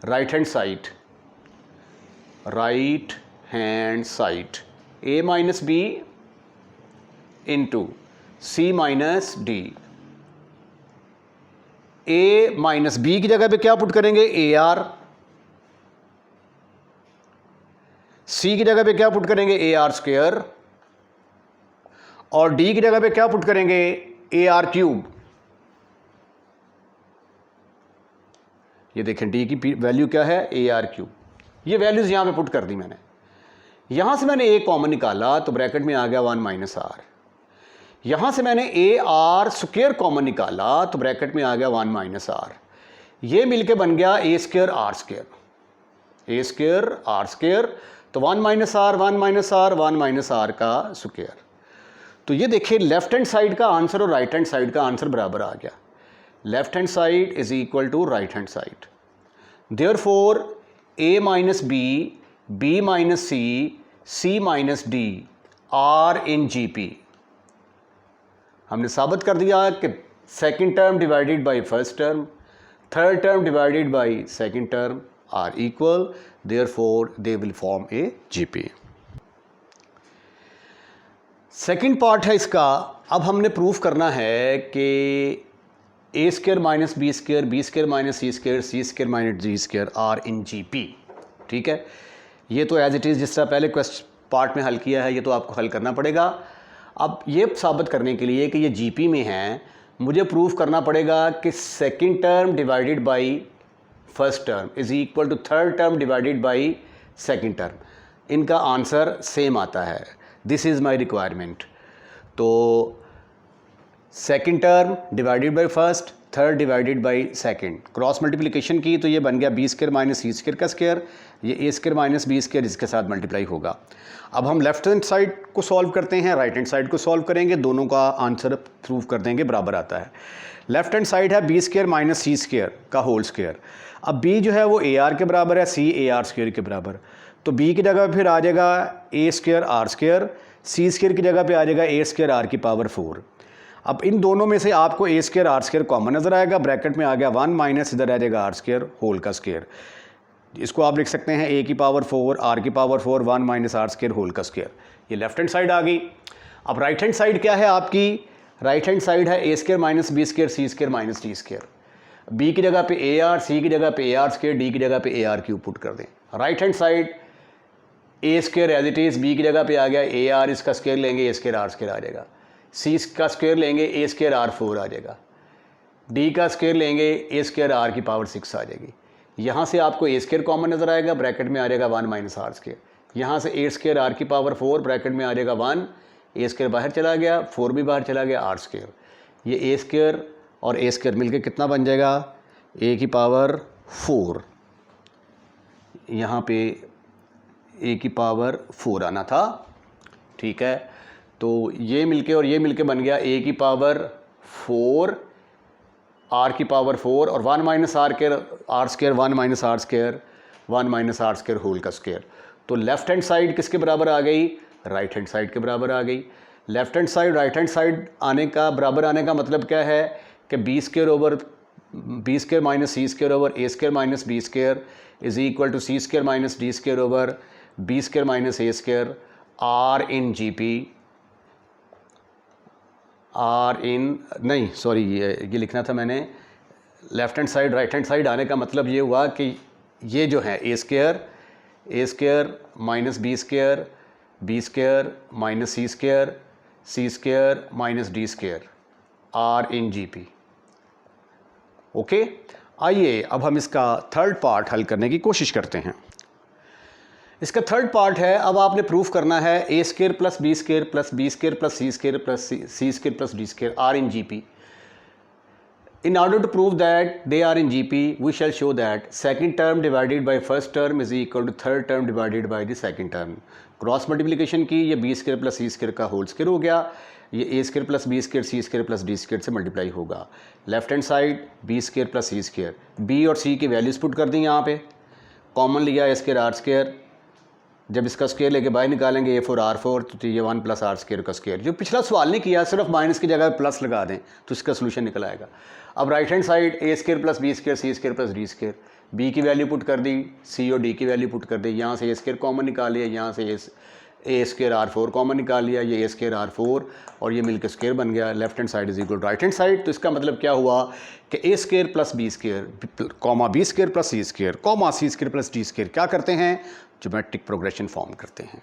Right hand side right hand side a minus B into C minus D. a minus B की जगह पे क्या पुट करेंगे, ए आर। सी की जगह पे क्या पुट करेंगे, ए आर स्क्वायर। और डी की जगह पे क्या पुट करेंगे, ए आर क्यूब। ये देखें डी की वैल्यू क्या है, ए आर क्यूब। ये वैल्यूज यहां पे पुट कर दी मैंने। यहां से मैंने ए कॉमन निकाला तो ब्रैकेट में आ गया 1 माइनस आर। यहां से मैंने ए आर स्क्वायर कॉमन निकाला तो ब्रैकेट में आ गया 1 माइनस आर। ये मिलके बन गया A square R square, A square R square. तो 1 minus R 1 minus R 1 minus R का स्क्वायर। तो ये देखिए लेफ्ट हैंड साइड का आंसर और राइट हैंड साइड का आंसर बराबर आ गया। Left hand side is equal to right hand side. Therefore A minus B, B minus C, C minus D are in GP. हमने साबित कर दिया कि second term divided by first term, third term divided by second term are equal, therefore they will form a GP. Second part है इसका। अब हमने प्रूफ करना है कि A square minus B square, B square minus C square, C square minus D square are in GP. ठीक है, ये तो एज इट इज़ जिस तरह पहले क्वेश्चन पार्ट में हल किया है ये तो आपको हल करना पड़ेगा। अब ये साबित करने के लिए कि ये जीपी में है, मुझे प्रूफ करना पड़ेगा कि second term divided by first term is equal to third term divided by second term. इनका आंसर सेम आता है। This is my requirement. तो second term divided by first, third divided by second, cross multiplication की तो ये बन गया B square minus C square का स्क्वायर, ये A square minus B square इसके साथ मल्टीप्लाई होगा। अब हम लेफ्ट हैंड साइड को सॉल्व करते हैं, राइट हैंड साइड को सॉल्व करेंगे, दोनों का आंसर प्रूव कर देंगे बराबर आता है। लेफ्ट हैंड साइड है B square minus C square का होल स्क्वायर। अब बी जो है वो ए आर के बराबर है, सी ए आर स्क्वायर के बराबर। तो बी की जगह फिर आ जाएगा A square R square, C square की जगह पे आ जाएगा ए स्क्वायर आर की पावर 4। अब इन दोनों में से आपको A square R square common नजर आएगा, ब्रैकेट में आ गया 1 माइनस इधर आ जाएगा आर स्क्वायर होल का स्क्वायर। इसको आप लिख सकते हैं ए की पावर 4 आर की power 4 1 minus R square whole का स्क्वायर। ये लेफ्ट हैंड साइड आ गई। अब राइट हैंड साइड क्या है आपकी, राइट हैंड साइड है A square minus B square C square minus D square. B की जगह पे ए आर, सी की जगह पे ए आर स्क्वायर, डी की जगह पे ए आर क्यूब पुट कर दें। Right hand side A square as it is, B की जगह पे आ गया ए आर, इसका स्क्वायर लेंगे ए स्क्वायर आर स्क्वायर आ जाएगा। सी का स्क्वायर लेंगे ए स्क्वायर आर 4 आ जाएगा। डी का स्क्वायर लेंगे ए स्क्वायर आर की पावर 6 आ जाएगी। यहाँ से आपको ए स्क्वायर कॉमन नजर आएगा, ब्रैकेट में आ जाएगा 1 माइनस आर स्क्वायर। यहाँ से ए स्क्वायर आर की पावर 4 ब्रैकेट में आ जाएगा 1, ए स्क्वायर बाहर चला गया, 4 भी बाहर चला गया, आर स्क्वायर। ये ए स्क्वायर और ए स्क्वायर मिलकर कितना बन जाएगा, ए की पावर 4, यहाँ पे ए की पावर 4 आना था। ठीक है, तो ये मिलके और ये मिलके बन गया ए की पावर 4 आर की पावर 4 और 1 minus R square 1 minus R square 1 minus R square whole का स्क्वायर। तो लेफ्ट हैंड साइड किसके बराबर आ गई, राइट हैंड साइड के बराबर आ गई। Left hand side right hand side आने का बराबर आने का मतलब क्या है कि B square over B square minus C square over A square minus B square is equal to C square minus D square over B square minus A square are in G P. Are in नहीं सॉरी ये लिखना था मैंने, left hand side right hand side आने का मतलब ये हुआ कि ये जो है A square minus B square minus C square minus D square are in G P. Okay, आइए अब हम इसका थर्ड पार्ट हल करने की कोशिश करते हैं। इसका थर्ड पार्ट है, अब आपने प्रूफ करना है A square plus B square plus B square plus C square plus C square plus D square are in G P. In order to prove that they are in GP, we shall show that second term divided by first term is equal to third term divided by the second term. Cross multiplication की ये B square plus C square का होल स्क्वायर हो गया, ये A square plus B square C square plus D square से मल्टीप्लाई होगा। Left hand side B square plus C square, B और सी की वैल्यूज पुट कर दी यहाँ पे, कॉमन लिया ए स्क्वायर आर स्क्वायर, जब इसका स्क्वायर लेके बाहर निकालेंगे ए 4 आर 4 तो ये 1 प्लस आर स्क्वायर का स्क्वायर। जो पिछला सवाल नहीं किया, सिर्फ माइनस की जगह प्लस लगा दें तो इसका सोल्यूशन निकल आएगा। अब right hand side A square plus B square C square plus D square, B की वैल्यू पुट कर दी, सी और डी की वैल्यू पुट कर दी, यहाँ से ए स्क्वायर कॉमन निकाल लिया, यहाँ से ए स्क्वायर R4 कॉमन निकाल लिया, ये ए स्क्वायर R4 और ये मिलकर स्क्वायर बन गया, left hand side is equal to right hand side. तो इसका मतलब क्या हुआ कि A square plus B square comma B square plus C square comma C square plus D square क्या करते हैं, ज्योमेट्रिक प्रोग्रेशन फॉर्म करते हैं।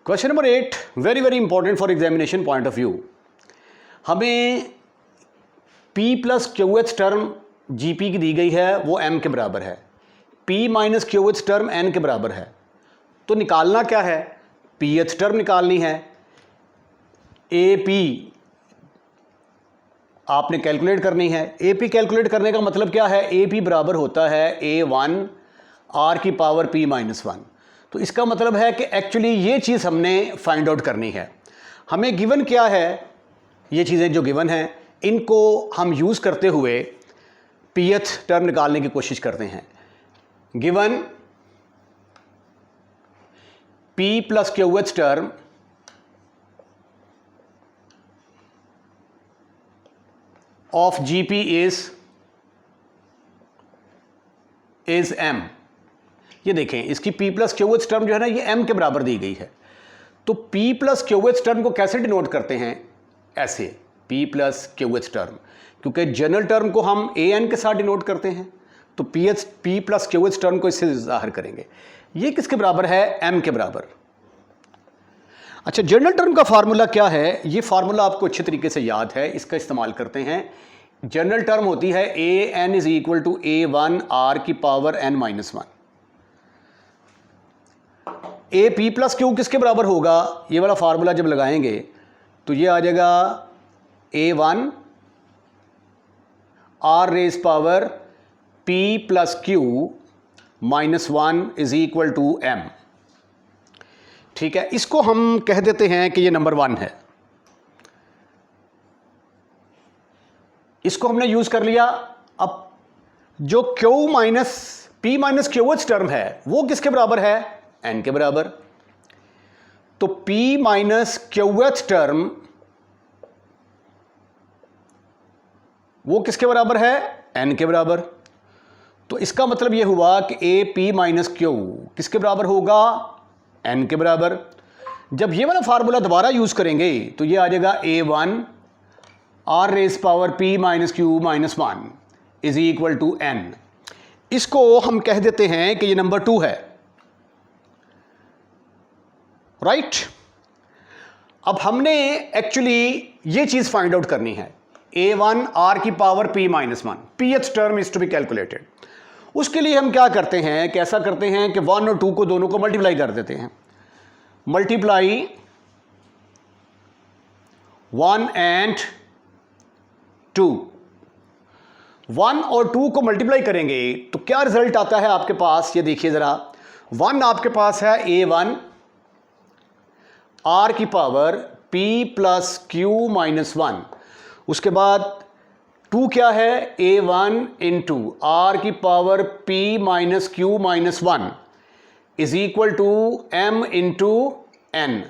Question number 8 very very important for examination point of view. हमें P plus Q H term GP की दी गई है, वो M के बराबर है, P minus Q H term N के बराबर है। तो निकालना क्या है, PH टर्म निकालनी है। AP आपने कैलकुलेट करनी है। AP कैलकुलेट करने का मतलब क्या है, AP बराबर होता है A1 R की पावर P माइनस 1। तो इसका मतलब है कि एक्चुअली ये चीज़ हमने फाइंड आउट करनी है। हमें गिवन क्या है, ये चीज़ें जो गिवन हैं इनको हम यूज़ करते हुए PH टर्म निकालने की कोशिश करते हैं। Given P plus Q H term of GP is M। ये देखें, इसकी P plus Q H term जो है ना ये M के बराबर दी गई है। तो P plus Q H term को कैसे डिनोट करते हैं, ऐसे P plus Q H term, क्योंकि जनरल टर्म को हम AN के साथ डिनोट करते हैं, तो P plus Q H term को इससे जाहिर करेंगे। ये किसके बराबर है, M के बराबर। अच्छा, जनरल टर्म का फार्मूला क्या है, ये फार्मूला आपको अच्छे तरीके से याद है, इसका इस्तेमाल करते हैं। जनरल टर्म होती है AN is equal to A1 R की power N minus 1। AP plus Q किसके बराबर होगा, ये वाला फार्मूला जब लगाएंगे तो ये आ जाएगा A1 R raise power P plus Q minus 1 is equal to M। ठीक है, इसको हम कह देते हैं कि ये नंबर 1 है। इसको हमने यूज कर लिया। अब जो Q minus P minus Q H term है वो किसके बराबर है, N के बराबर। तो P minus Q H term वो किसके बराबर है, N के बराबर। तो इसका मतलब यह हुआ कि AP माइनस क्यू किसके बराबर होगा, N के बराबर। जब ये वाला फार्मूला दोबारा यूज करेंगे तो ये आ जाएगा A1 R raise power P minus Q minus 1 is equal to N। इसको हम कह देते हैं कि ये नंबर 2 है, राइट। अब हमने एक्चुअली ये चीज फाइंड आउट करनी है, A1 R की power P minus 1, PH term is to be calculated. उसके लिए हम क्या करते हैं, कैसा करते हैं कि 1 और 2 को दोनों को मल्टीप्लाई कर देते हैं। मल्टीप्लाई 1 एंड 2, 1 और 2 को मल्टीप्लाई करेंगे तो क्या रिजल्ट आता है आपके पास, ये देखिए जरा। 1 आपके पास है A1 R की power P plus Q minus 1। उसके बाद 2 क्या है, A1 इंटू R की power P minus Q minus 1 is equal to M into N।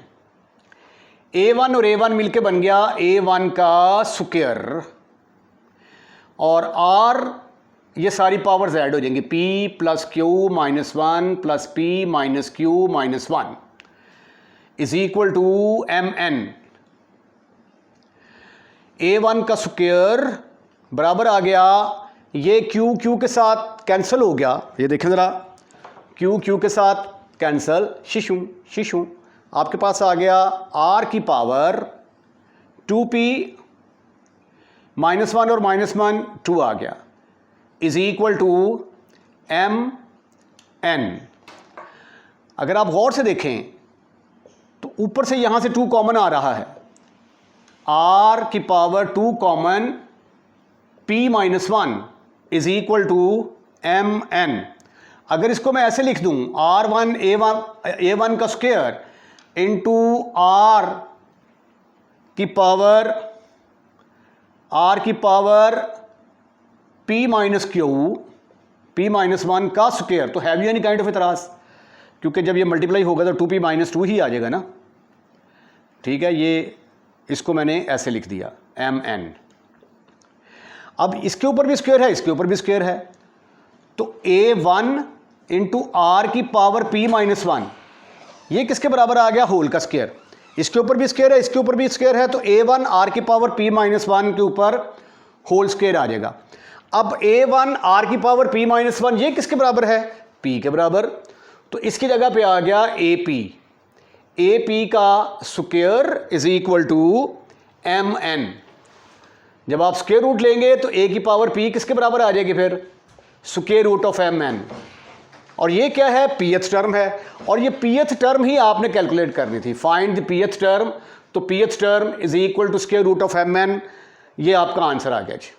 A1 और A1 मिलके बन गया A1 का स्क्वायर, और R ये सारी पावर्स ऐड हो जाएंगी, P plus Q minus 1 plus P minus Q minus 1 is equal to MN। A1 का स्क्वायर बराबर आ गया, ये Q के साथ कैंसिल हो गया, ये देखें ज़रा, Q के साथ कैंसिल, शिशु आपके पास आ गया R की पावर 2P माइनस 1 और माइनस 1 2 आ गया इज इक्वल टू MN। अगर आप गौर से देखें तो ऊपर से यहां से 2 कॉमन आ रहा है, R की power 2 common P minus 1 is equal to MN। अगर इसको मैं ऐसे लिख दूं, R1 A1 का स्क्वायर इंटू R की power P minus Q P minus 1 का स्क्वायर, तो have you any kind of इतराज, क्योंकि जब ये मल्टीप्लाई होगा तो 2P माइनस 2 ही आ जाएगा ना। ठीक है, ये इसको मैंने ऐसे लिख दिया MN। अब इसके ऊपर भी स्क्वायर है, इसके ऊपर भी स्क्वायर है, तो A1 इंटू आर की पावर P माइनस 1, ये किसके बराबर आ गया? होल का स्क्वायर। इसके ऊपर भी स्क्वायर है, इसके ऊपर भी स्क्वायर है, तो A1 आर की पावर P माइनस 1 के ऊपर होल स्क्वायर आ जाएगा। अब A1 आर की पावर P माइनस 1 ये किसके बराबर है? P के बराबर। तो इसकी जगह पे आ गया AP का square is equal to mn। जब आप स्क्वायर रूट लेंगे तो A की पावर P किसके बराबर आ जाएगी? फिर स्क्वायर रूट ऑफ mn। और ये क्या है? pth टर्म है, और ये pth टर्म ही आपने कैलकुलेट करनी थी। फाइंड द pth टर्म, तो pth term is equal to square root of mn। ये आपका आंसर आ गया जी।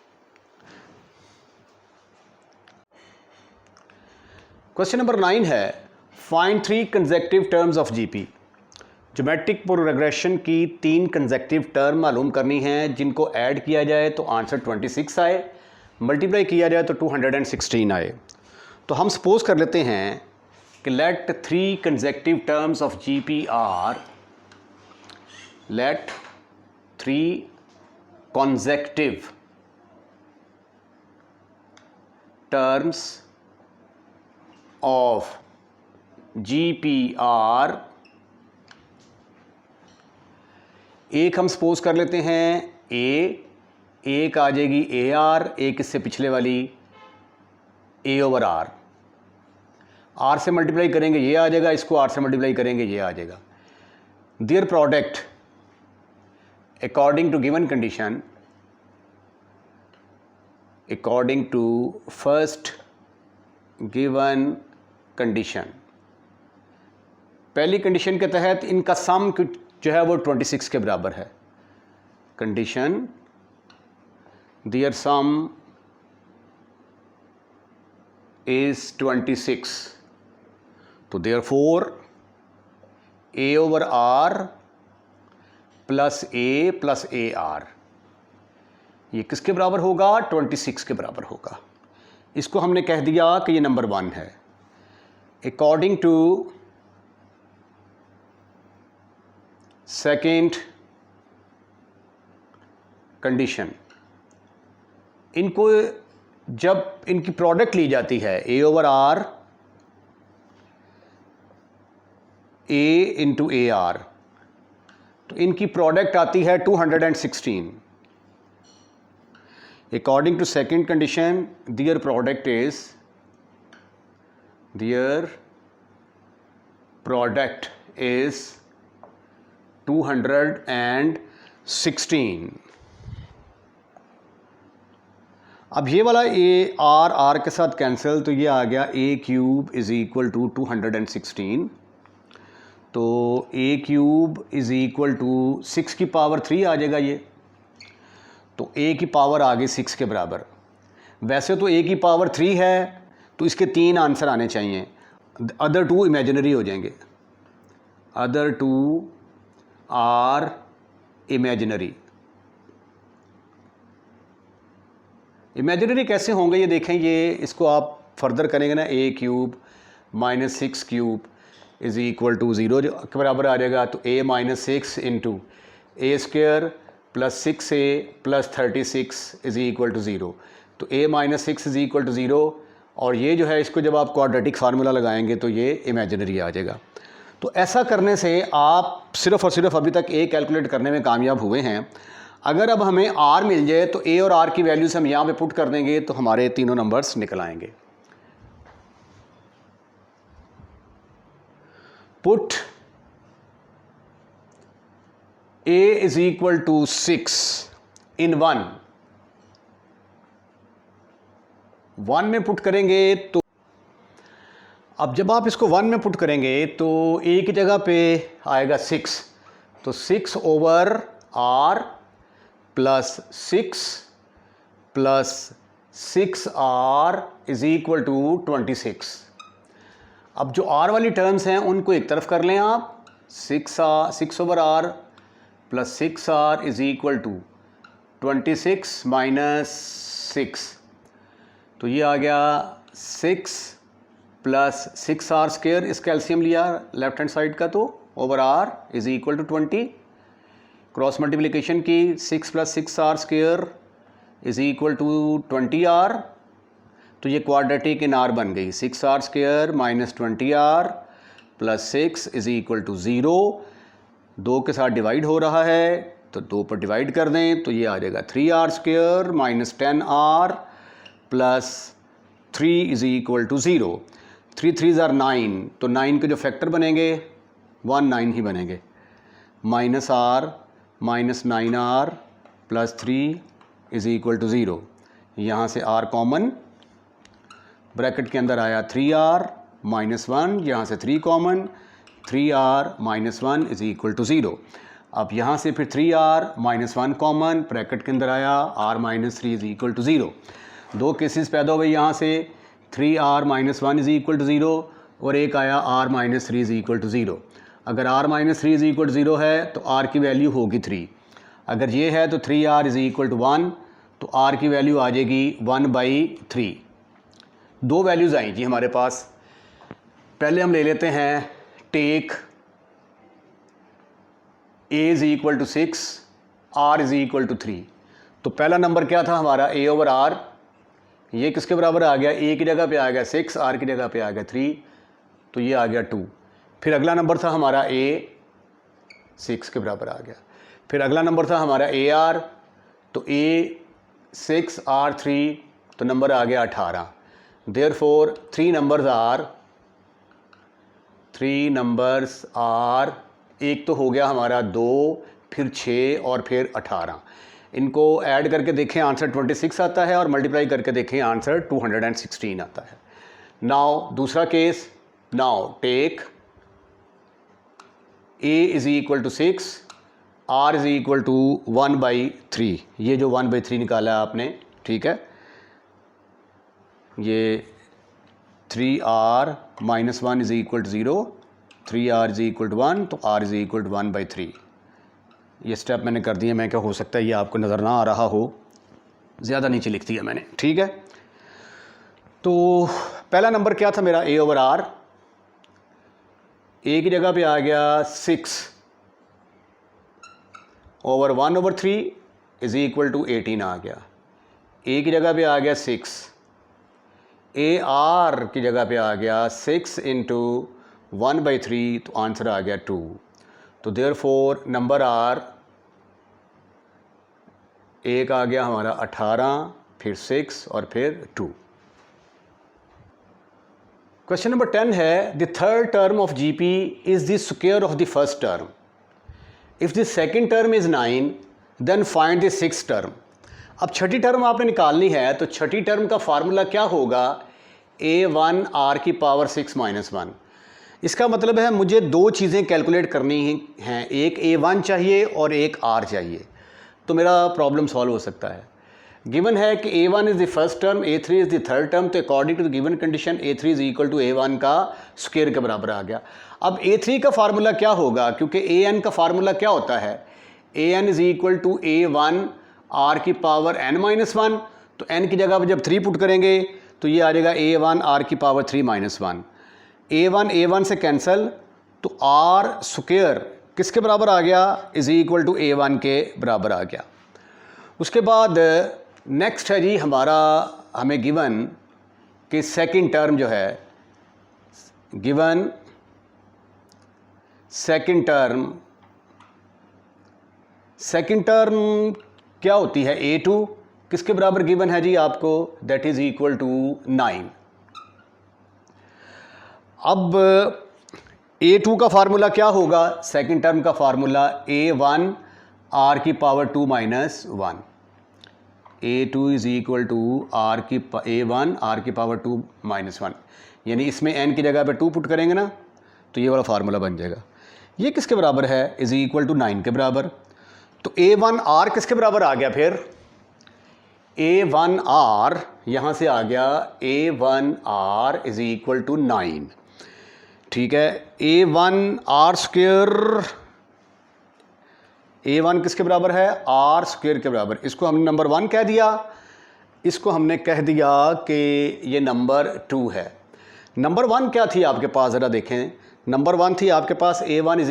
क्वेश्चन नंबर 9 है, find 3 consecutive terms of GP. Geometric progression की 3 कंसेक्यूटिव टर्म मालूम करनी है, जिनको ऐड किया जाए तो आंसर 26 आए, मल्टीप्लाई किया जाए तो 216 आए। तो हम सपोज कर लेते हैं कि let 3 consecutive terms of GP are, let 3 consecutive terms of GPR। एक हम सपोज कर लेते हैं एक आ जाएगी AR, एक इससे पिछले वाली A/R। R से मल्टीप्लाई करेंगे ये आ जाएगा, इसको R से मल्टीप्लाई करेंगे ये आ जाएगा। Their product according to given condition, according to first given condition, पहली कंडीशन के तहत इनका सम जो है वो 26 के बराबर है। कंडीशन देयर सम इज 26, तो therefore A/R plus A plus AR ये किसके बराबर होगा? 26 के बराबर होगा। इसको हमने कह दिया कि ये नंबर 1 है। अकॉर्डिंग टू सेकेंड कंडीशन, इनको जब इनकी प्रोडक्ट ली जाती है A/R A इंटू AR, तो इनकी प्रोडक्ट आती है 216। According to second condition their product is 216। अब ये वाला R के साथ कैंसिल, तो ये आ गया A³ इज इक्वल टू 216। तो A³ इज इक्वल टू 6 की पावर 3 आ जाएगा ये, तो A की पावर आ गई 6 के बराबर। वैसे तो A की पावर 3 है, तो इसके 3 आंसर आने चाहिए, अदर 2 इमेजिनरी हो जाएंगे, अदर 2 आर इमेजिनरी। इमेजिनरी कैसे होंगे ये देखें, ये इसको आप फर्दर करेंगे ना, A³ minus 6³ is equal to 0 के बराबर आ जाएगा। तो A minus 6 into A² plus 6A plus 36 is equal to 0। तो A minus 6 is equal to 0, और ये जो है इसको जब आप क्वाड्रेटिक फार्मूला लगाएंगे तो ये इमेजिनरी आ जाएगा। तो ऐसा करने से आप सिर्फ़ और सिर्फ अभी तक A कैलकुलेट करने में कामयाब हुए हैं। अगर अब हमें R मिल जाए तो A और R की वैल्यूज़ हम यहाँ पे पुट कर देंगे तो हमारे तीनों नंबर्स निकल आएंगे। Put A is equal to 6 in 1 में पुट करेंगे, तो अब जब आप इसको 1 में पुट करेंगे तो A की जगह पे आएगा 6, तो 6 over R plus 6 plus 6R is equal to 26। अब जो R वाली टर्म्स हैं उनको एक तरफ कर लें आप, 6 over R plus 6R is equal to 26 minus 6, तो ये आ गया 6 प्लस 6R स्क्वायर, इसका एलसीएम लिया लेफ्ट हैंड साइड का, तो over R is equal to 20। Cross multiplication की 6 plus 6R square is equal to 20R तो ये क्वाड्रेटिक इन आर बन गई 6r² minus 20r plus 6 is equal to 0। 2 के साथ डिवाइड हो रहा है तो 2 पर डिवाइड कर दें तो ये आ जाएगा 3r² minus 10r plus 3 is equal to 0। 3 3s are 9, तो 9 के जो फैक्टर बनेंगे 1 9 ही बनेंगे। Minus r minus 9r plus 3 is equal to 0। यहाँ से r कॉमन, ब्रैकेट के अंदर आया 3r माइनस 1, यहाँ से 3 common, 3r minus 1 is equal to 0। अब यहाँ से फिर 3r माइनस 1 कॉमन, ब्रैकेट के अंदर आया r minus 3 is equal to 0। 2 cases पैदा हुए यहाँ से, 3r minus 1 is equal to 0 और एक आया r minus 3 is equal to 0। अगर r minus 3 is equal to 0 है तो r की वैल्यू होगी 3। अगर ये है तो 3r इज इक्वल टू 1, तो r की वैल्यू आ जाएगी 1/3। 2 वैल्यूज़ आई जी हमारे पास। पहले हम ले लेते हैं take a is equal to 6, r is equal to 3। तो पहला नंबर क्या था हमारा a/r, ये किसके बराबर आ गया, a की जगह पे आ गया 6, r की जगह पे आ गया 3, तो ये आ गया 2। फिर अगला नंबर था हमारा a 6 के बराबर आ गया। फिर अगला नंबर था हमारा ar, तो a 6 r 3, तो नंबर आ गया 18। देयरफॉर 3 नंबर्स आर, एक तो हो गया हमारा 2, फिर 6 और फिर 18। इनको ऐड करके देखें आंसर 26 आता है और मल्टीप्लाई करके देखें आंसर 216 आता है। नाउ दूसरा case, now take a is equal to 6, r is equal to 1/3। ये जो 1/3 निकाला है आपने, ठीक है, ये 3r minus 1 is equal to 0, 3r is equal to 1, तो r इज इक्वल टू 1/3। ये स्टेप मैंने कर दिया। मैं क्या, हो सकता है ये आपको नज़र ना आ रहा हो, ज़्यादा नीचे लिख दिया मैंने, ठीक है। तो पहला नंबर क्या था मेरा a/r, a की जगह पे आ गया 6 ओवर 1/3 इज इक्वल टू 18 आ गया। a की जगह पे आ गया 6, ar की जगह पे आ गया 6 इंटू 1/3, तो आंसर आ गया 2। तो देयरफॉर नंबर आर, एक आ गया हमारा 18, फिर 6 और फिर 2। क्वेश्चन नंबर 10 है, the third term of GP is the square of the first term. If the second term is 9 then find the sixth term. अब छठी टर्म आपने निकालनी है, तो छठी टर्म का फार्मूला क्या होगा, a1 r की पावर 6 माइनस 1। इसका मतलब है मुझे 2 चीज़ें कैलकुलेट करनी हैं, एक a1 चाहिए और एक r चाहिए, तो मेरा प्रॉब्लम सॉल्व हो सकता है। गिवन है कि a1 is the first term, a3 is the third term, तो according to the given condition a3 is equal to a1 का स्क्वायर के बराबर आ गया। अब a3 का फार्मूला क्या होगा, क्योंकि an का फार्मूला क्या होता है, an is equal to a1 r की पावर n माइनस 1, तो n की जगह पर जब 3 पुट करेंगे तो ये आ जाएगा a1 r की पावर 3 माइनस 1। a1 से कैंसिल, तो r स्क्वायर किसके बराबर आ गया, इज इक्वल टू a1 के बराबर आ गया। उसके बाद नेक्स्ट है जी हमारा, हमें गिवन कि सेकंड टर्म जो है, गिवन सेकंड टर्म क्या होती है, a2 किसके बराबर गिवन है जी आपको, दैट इज इक्वल टू 9। अब a2 का फार्मूला क्या होगा, सेकंड टर्म का फार्मूला a1 r की power 2 minus 1। a2 is equal to a1 r की पावर 2 माइनस 1, यानी इसमें n की जगह पे 2 पुट करेंगे ना, तो ये वाला फार्मूला बन जाएगा। ये किसके बराबर है, इज इक्वल टू 9 के बराबर। तो a1 r किसके बराबर आ गया, फिर a1 r यहाँ से आ गया a1 r is equal to 9, ठीक है। a1 r स्क्वायर, a1 किसके बराबर है, r स्क्वायर के बराबर। इसको हमने नंबर 1 कह दिया, इसको हमने कह दिया कि ये नंबर 2 है। नंबर 1 क्या थी आपके पास, ज़रा देखें। नंबर 1 थी आपके पास a1 is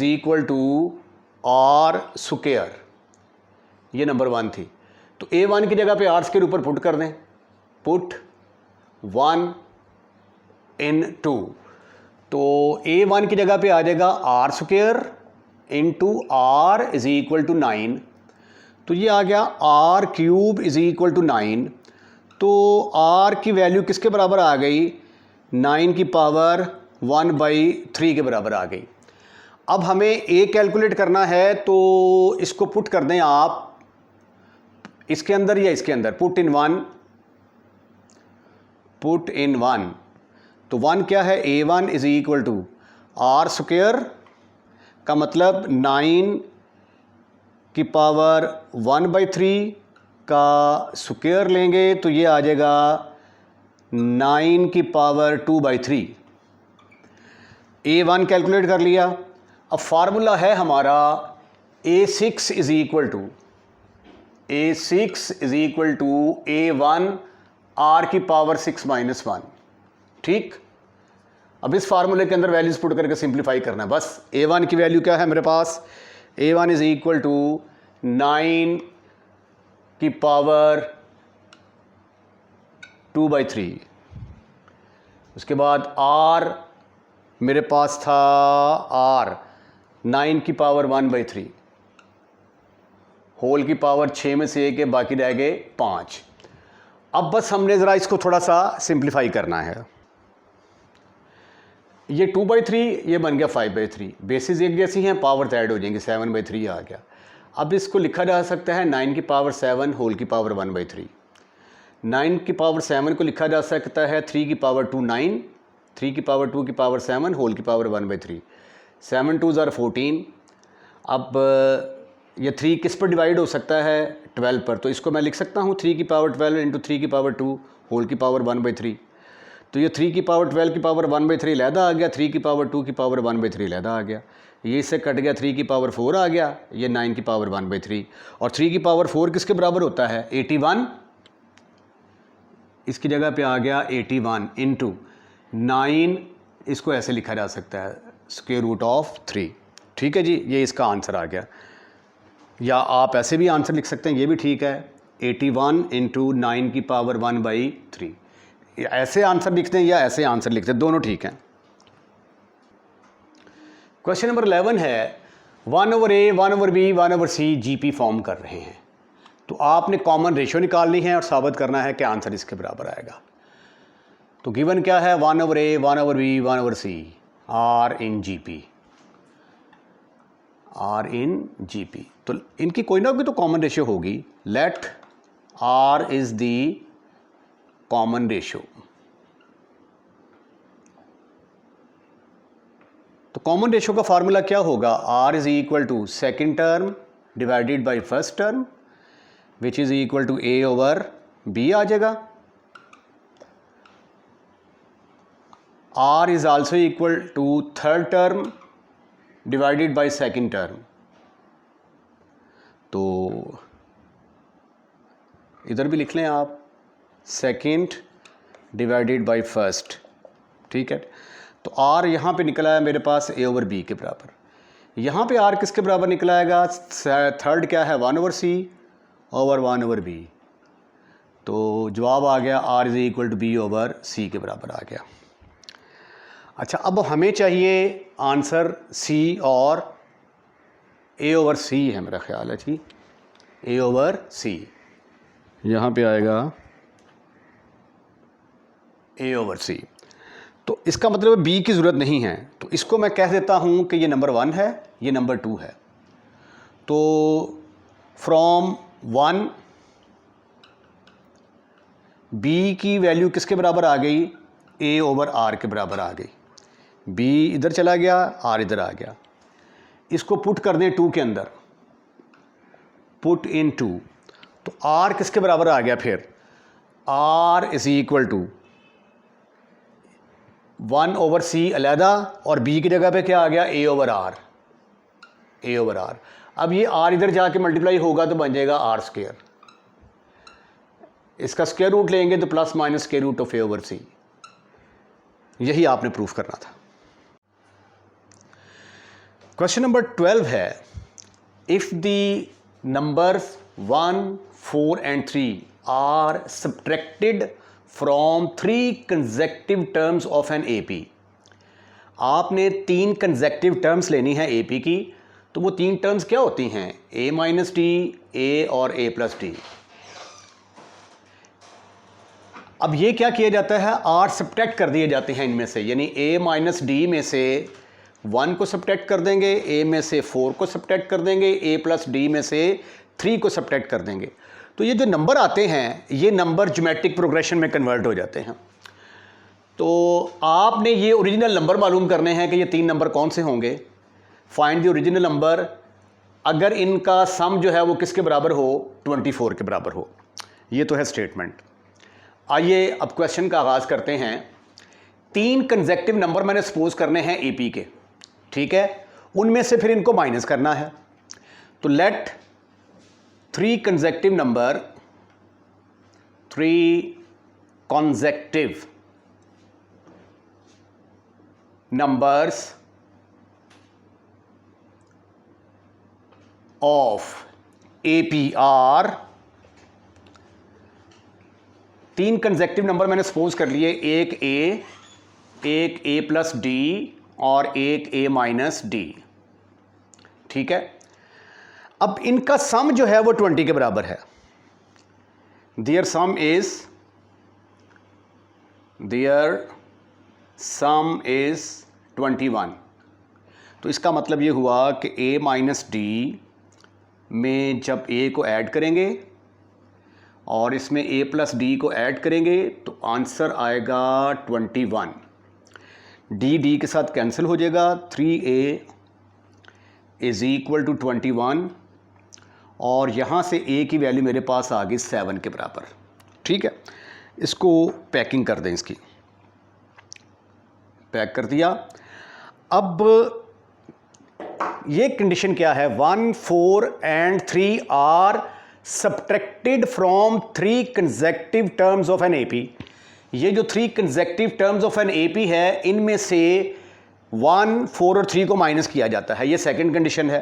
equal to r square, ये नंबर 1 थी। तो a1 की जगह पे r स्क्वायर ऊपर पुट कर दें, पुट 1 इन 2, तो a1 की जगह पे आ जाएगा r square into r is equal to 9, तो ये आ गया r cube is equal to 9। तो r की वैल्यू किसके बराबर आ गई, 9 की पावर 1/3 के बराबर आ गई। अब हमें a कैलकुलेट करना है, तो इसको पुट कर दें आप इसके अंदर या इसके अंदर, पुट इन 1, पुट इन 1, तो 1 क्या है, a1 is equal to r square का मतलब 9 की पावर 1/3 का स्क्वायर लेंगे तो ये आ जाएगा 9 की पावर 2/3। a1 कैलकुलेट कर लिया। अब फार्मूला है हमारा a6 is equal to a1 r की पावर 6 माइनस 1। ठीक, अब इस फार्मूले के अंदर वैल्यूज पुट करके सिंप्लीफाई करना है बस। a1 की वैल्यू क्या है मेरे पास, a1 इज इक्वल टू 9 की पावर 2/3। उसके बाद r मेरे पास था r 9 की पावर 1/3, होल की पावर 6 में से 1 है, बाकी रह गए 5। अब बस हमने ज़रा इसको थोड़ा सा सिंप्लीफाई करना है। ये 2/3 ये बन गया 5/3, बेसिस एक जैसी हैं, पावर ऐड हो जाएंगी, 7/3 आ गया। अब इसको लिखा जा सकता है 9 की पावर 7 होल की पावर 1/3। 9 की पावर 7 को लिखा जा सकता है 3 की पावर 2 9, 3 की पावर 2 की पावर 7 होल की पावर 1/3, 7 2 ज़ार 14। अब ये 3 किस पर डिवाइड हो सकता है, 12 पर, तो इसको मैं लिख सकता हूँ 3 की पावर 12 इंटू 3 की पावर 2 होल की पावर 1/3। तो ये 3 की पावर 12 की पावर 1/3 लहदा आ गया, 3 की पावर 2 की पावर 1/3 लहदा आ गया, ये इससे कट गया, 3 की पावर 4 आ गया, ये 9 की पावर 1/3। और 3 की पावर 4 किसके बराबर होता है, 81, इसकी जगह पे आ गया 81 इंटू 9, इसको ऐसे लिखा जा सकता है स्क्वायर रूट ऑफ 3। ठीक है जी, ये इसका आंसर आ गया। या आप ऐसे भी आंसर लिख सकते हैं, ये भी ठीक है, 81 इंटू 9 की पावर 1/3। ऐसे आंसर लिखते हैं या ऐसे आंसर लिखते हैं, दोनों ठीक हैं। क्वेश्चन नंबर 11 है 1/a 1/b 1/c GP form कर रहे हैं, तो आपने कॉमन रेशियो निकालनी है और साबित करना है कि आंसर इसके बराबर आएगा। तो गिवन क्या है, 1/a 1/b 1/c R in GP। तो इनकी कोई ना कोई तो कॉमन रेशियो होगी। Let R is the common ratio. तो कॉमन रेशियो का फार्मूला क्या होगा, R is equal to second term divided by first term which is equal to A over B आ जाएगा। R is also equal to third term divided by second term. तो इधर भी लिख लें आप, सेकेंड डिवाइडेड बाय फर्स्ट। ठीक है, तो R यहाँ पे निकला है मेरे पास A ओवर B के बराबर। यहाँ पे R किसके बराबर निकला आएगा, थर्ड क्या है 1/c ओवर 1/b। तो जवाब आ गया R is equal to B over C के बराबर आ गया। अच्छा, अब हमें चाहिए आंसर C और A ओवर C है मेरा ख्याल है जी, A ओवर C यहाँ पे आएगा A ओवर C। तो इसका मतलब B की ज़रूरत नहीं है, तो इसको मैं कह देता हूँ कि ये नंबर 1 है, ये नंबर 2 है। तो फ्रॉम 1 B की वैल्यू किसके बराबर आ गई, A ओवर R के बराबर आ गई। B इधर चला गया, R इधर आ गया। इसको पुट कर दें 2 के अंदर, पुट इन 2, तो R किसके बराबर आ गया, फिर R is equal to 1/c अलहदा और B की जगह पे क्या आ गया, A over R, A over R। अब ये R इधर जाके मल्टीप्लाई होगा तो बन जाएगा R स्क्वायर, इसका स्क्वायर रूट लेंगे तो plus minus square root of A over C। यही आपने प्रूफ करना था। क्वेश्चन नंबर 12 है, if the numbers 1, 4 and 3 are subtracted from 3 consecutive terms of an AP। आपने 3 कंसेक्टिव टर्म्स लेनी है AP की, तो वो 3 टर्म्स क्या होती हैं? A माइनस डी, A और A प्लस डी। अब ये क्या किया जाता है? R सब्ट्रैक्ट कर दिए जाते हैं इनमें से, यानी A माइनस डी में से 1 को सब्ट्रैक्ट कर देंगे, A में से 4 को सब्ट्रैक्ट कर देंगे, A प्लस डी में से 3 को सब्ट्रैक्ट कर देंगे। तो ये जो नंबर आते हैं, ये नंबर ज्योमेट्रिक प्रोग्रेशन में कन्वर्ट हो जाते हैं। तो आपने ये ओरिजिनल नंबर मालूम करने हैं कि ये 3 नंबर कौन से होंगे। फाइंड द ओरिजिनल नंबर, अगर इनका सम जो है वो किसके बराबर हो? 24 के बराबर हो। ये तो है स्टेटमेंट। आइए अब क्वेश्चन का आगाज़ करते हैं। 3 कंसेक्टिव नंबर मैंने सपोज करने हैं AP के, ठीक है, उनमें से फिर इनको माइनस करना है। तो let 3 consecutive number, 3 consecutive numbers of AP are, 3 consecutive number मैंने सपोज कर लिए, एक A प्लस डी और एक A माइनस डी, ठीक है। अब इनका सम जो है वो 20 के बराबर है। Their sum is 21। तो इसका मतलब ये हुआ कि A माइनस डी में जब A को ऐड करेंगे और इसमें A प्लस डी को ऐड करेंगे तो आंसर आएगा 21। डी के साथ कैंसिल हो जाएगा। 3A इज इक्वल टू 21 और यहाँ से A की वैल्यू मेरे पास आ गई 7 के बराबर, ठीक है। इसको पैकिंग कर दें, इसकी पैक कर दिया। अब ये कंडीशन क्या है? 1, 4 and 3 are subtracted from 3 consecutive terms of an AP। ये जो 3 consecutive terms of an AP है, इनमें से 1, 4 और 3 को माइनस किया जाता है। ये सेकंड कंडीशन है।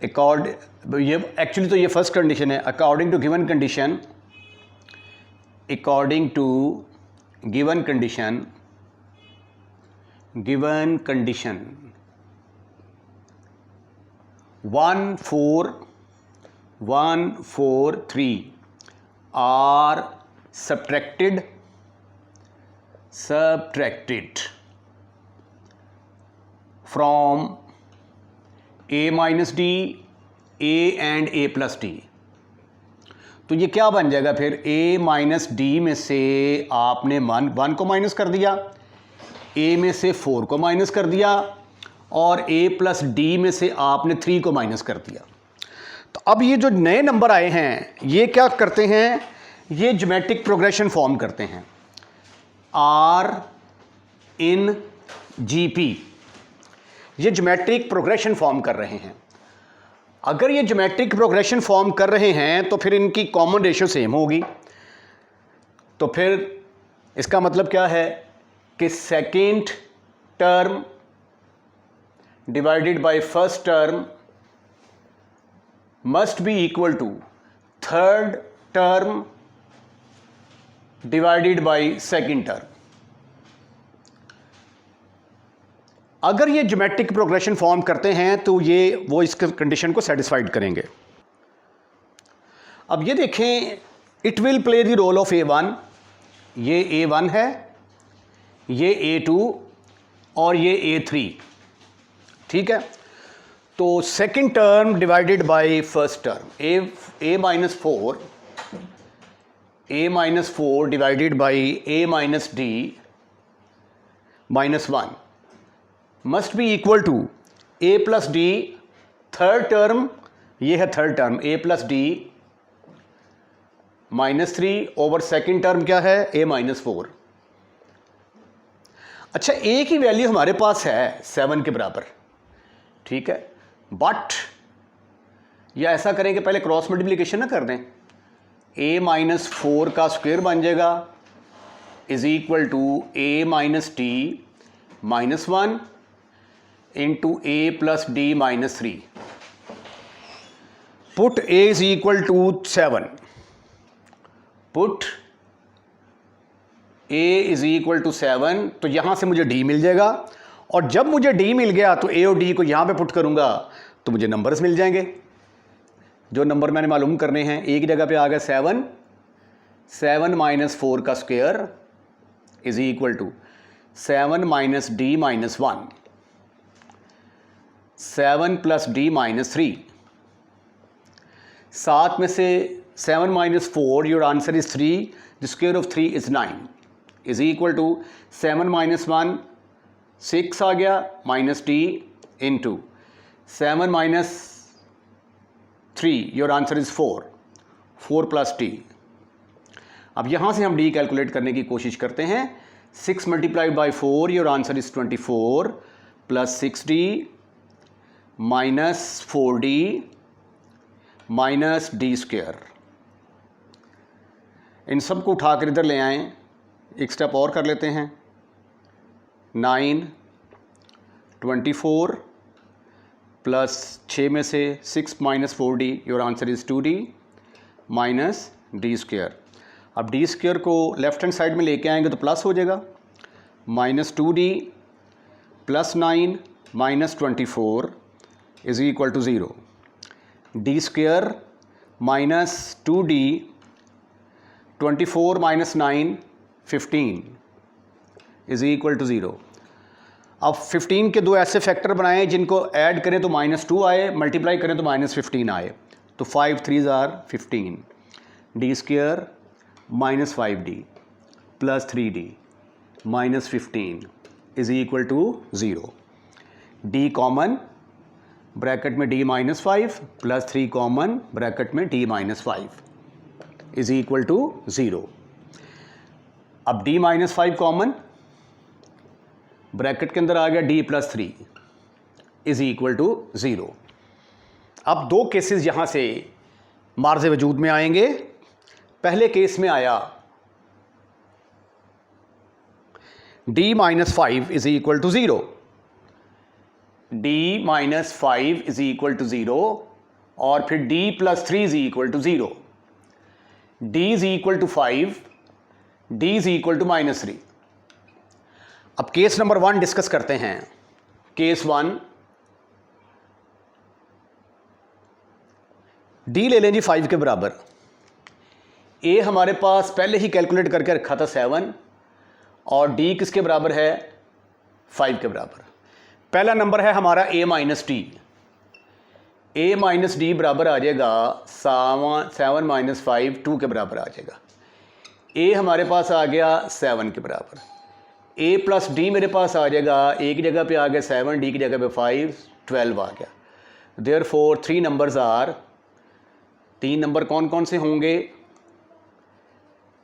ये एक्चुअली तो ये फर्स्ट कंडीशन है। According to given condition, 1, 4, 3 are subtracted from A minus D, A and A plus D। तो ये क्या बन जाएगा फिर? A माइनस डी में से आपने 1 को माइनस कर दिया, A में से 4 को माइनस कर दिया और A प्लस डी में से आपने 3 को माइनस कर दिया। तो अब ये जो नए नंबर आए हैं, ये क्या करते हैं? ये ज्योमेट्रिक प्रोग्रेशन फॉर्म करते हैं। R in GP, ये ज्योमेट्रिक प्रोग्रेशन फॉर्म कर रहे हैं। अगर ये ज्योमेट्रिक प्रोग्रेशन फॉर्म कर रहे हैं तो फिर इनकी कॉमन रेशियो सेम होगी। तो फिर इसका मतलब क्या है कि second term divided by first term must be equal to third term divided by second term. अगर ये ज्योमेट्रिक प्रोग्रेशन फॉर्म करते हैं तो वो इस कंडीशन को सेटिस्फाइड करेंगे। अब ये देखें, it will play the role of A1। ये A1 है, ये A2 और ये A3, ठीक है। तो second term divided by first term, A minus 4 divided by A minus d minus 1 must be equal to A plus d, third term, ये है third term, A plus d minus 3 over second term क्या है? A minus 4। अच्छा, A की वैल्यू हमारे पास है 7 के बराबर, ठीक है। बट या ऐसा करें कि पहले क्रॉस मल्टीप्लिकेशन ना कर दें। A माइनस 4 का स्क्वायर बन जाएगा is equal to A minus d minus 1 into A plus d minus 3। Put a is equal to 7, put a is equal to 7, तो यहां से मुझे d मिल जाएगा, और जब मुझे d मिल गया तो a और d को यहां पे पुट करूंगा तो मुझे नंबर्स मिल जाएंगे। जो नंबर मैंने मालूम करने हैं, एक जगह पे आ गया 7, 7 माइनस 4 का square is equal to 7 minus d minus 1, 7 plus d minus 3, 7 में से 7 minus 4, your answer is 3, the square of 3 is 9, is equal to 7 minus 1 6 आ गया, minus d into 7 minus 3, your answer is 4, 4 plus d. अब यहाँ से हम डी कैलकुलेट करने की कोशिश करते हैं। 6 multiplied by 4, your answer is 24, plus 6d minus 4d minus D square. इन सबको उठाकर इधर ले आएं, एक स्टेप और कर लेते हैं। 9, 24 प्लस 6 में से 6 minus 4d, your answer is 2d minus D square. अब डी स्क्वायर को लेफ्ट हैंड साइड में लेके आएंगे तो प्लस हो जाएगा, minus 2d plus 9 minus 24 is equal to 0, d square minus 2d 24 minus 9 15 is equal to 0। अब 15 के दो ऐसे फैक्टर बनाएं जिनको ऐड करें तो माइनस 2 आए, मल्टीप्लाई करें तो माइनस 15 आए, तो 5 3s are 15, d square minus 5d plus 3d minus 15 is equal to 0, d common, bracket में d minus 5 plus 3 common, bracket में d minus 5 is equal to 0। अब d माइनस 5 कॉमन, ब्रैकेट के अंदर आ गया d plus 3 is equal to 0। अब दो केसेस यहां से मार्ज़े वजूद में आएंगे। पहले केस में आया d minus 5 is equal to 0, d minus 5 is equal to 0, और फिर d plus 3 is equal to 0, d is equal to 5, d is equal to minus 3। अब केस नंबर 1 डिस्कस करते हैं। केस 1, d ले लें जी 5 के बराबर, a हमारे पास पहले ही कैलकुलेट करके रखा था 7, और d किसके बराबर है, 5 के बराबर। पहला नंबर है हमारा a minus D, a minus D बराबर आ जाएगा 7 माइनस 5 2 के बराबर आ जाएगा। a हमारे पास आ गया 7 के बराबर, a प्लस डी मेरे पास आ जाएगा, a की जगह पे आ गया 7, d की जगह पे 5, 12 आ गया। देयरफॉर 3 नंबर्स आर, 3 नंबर कौन कौन से होंगे,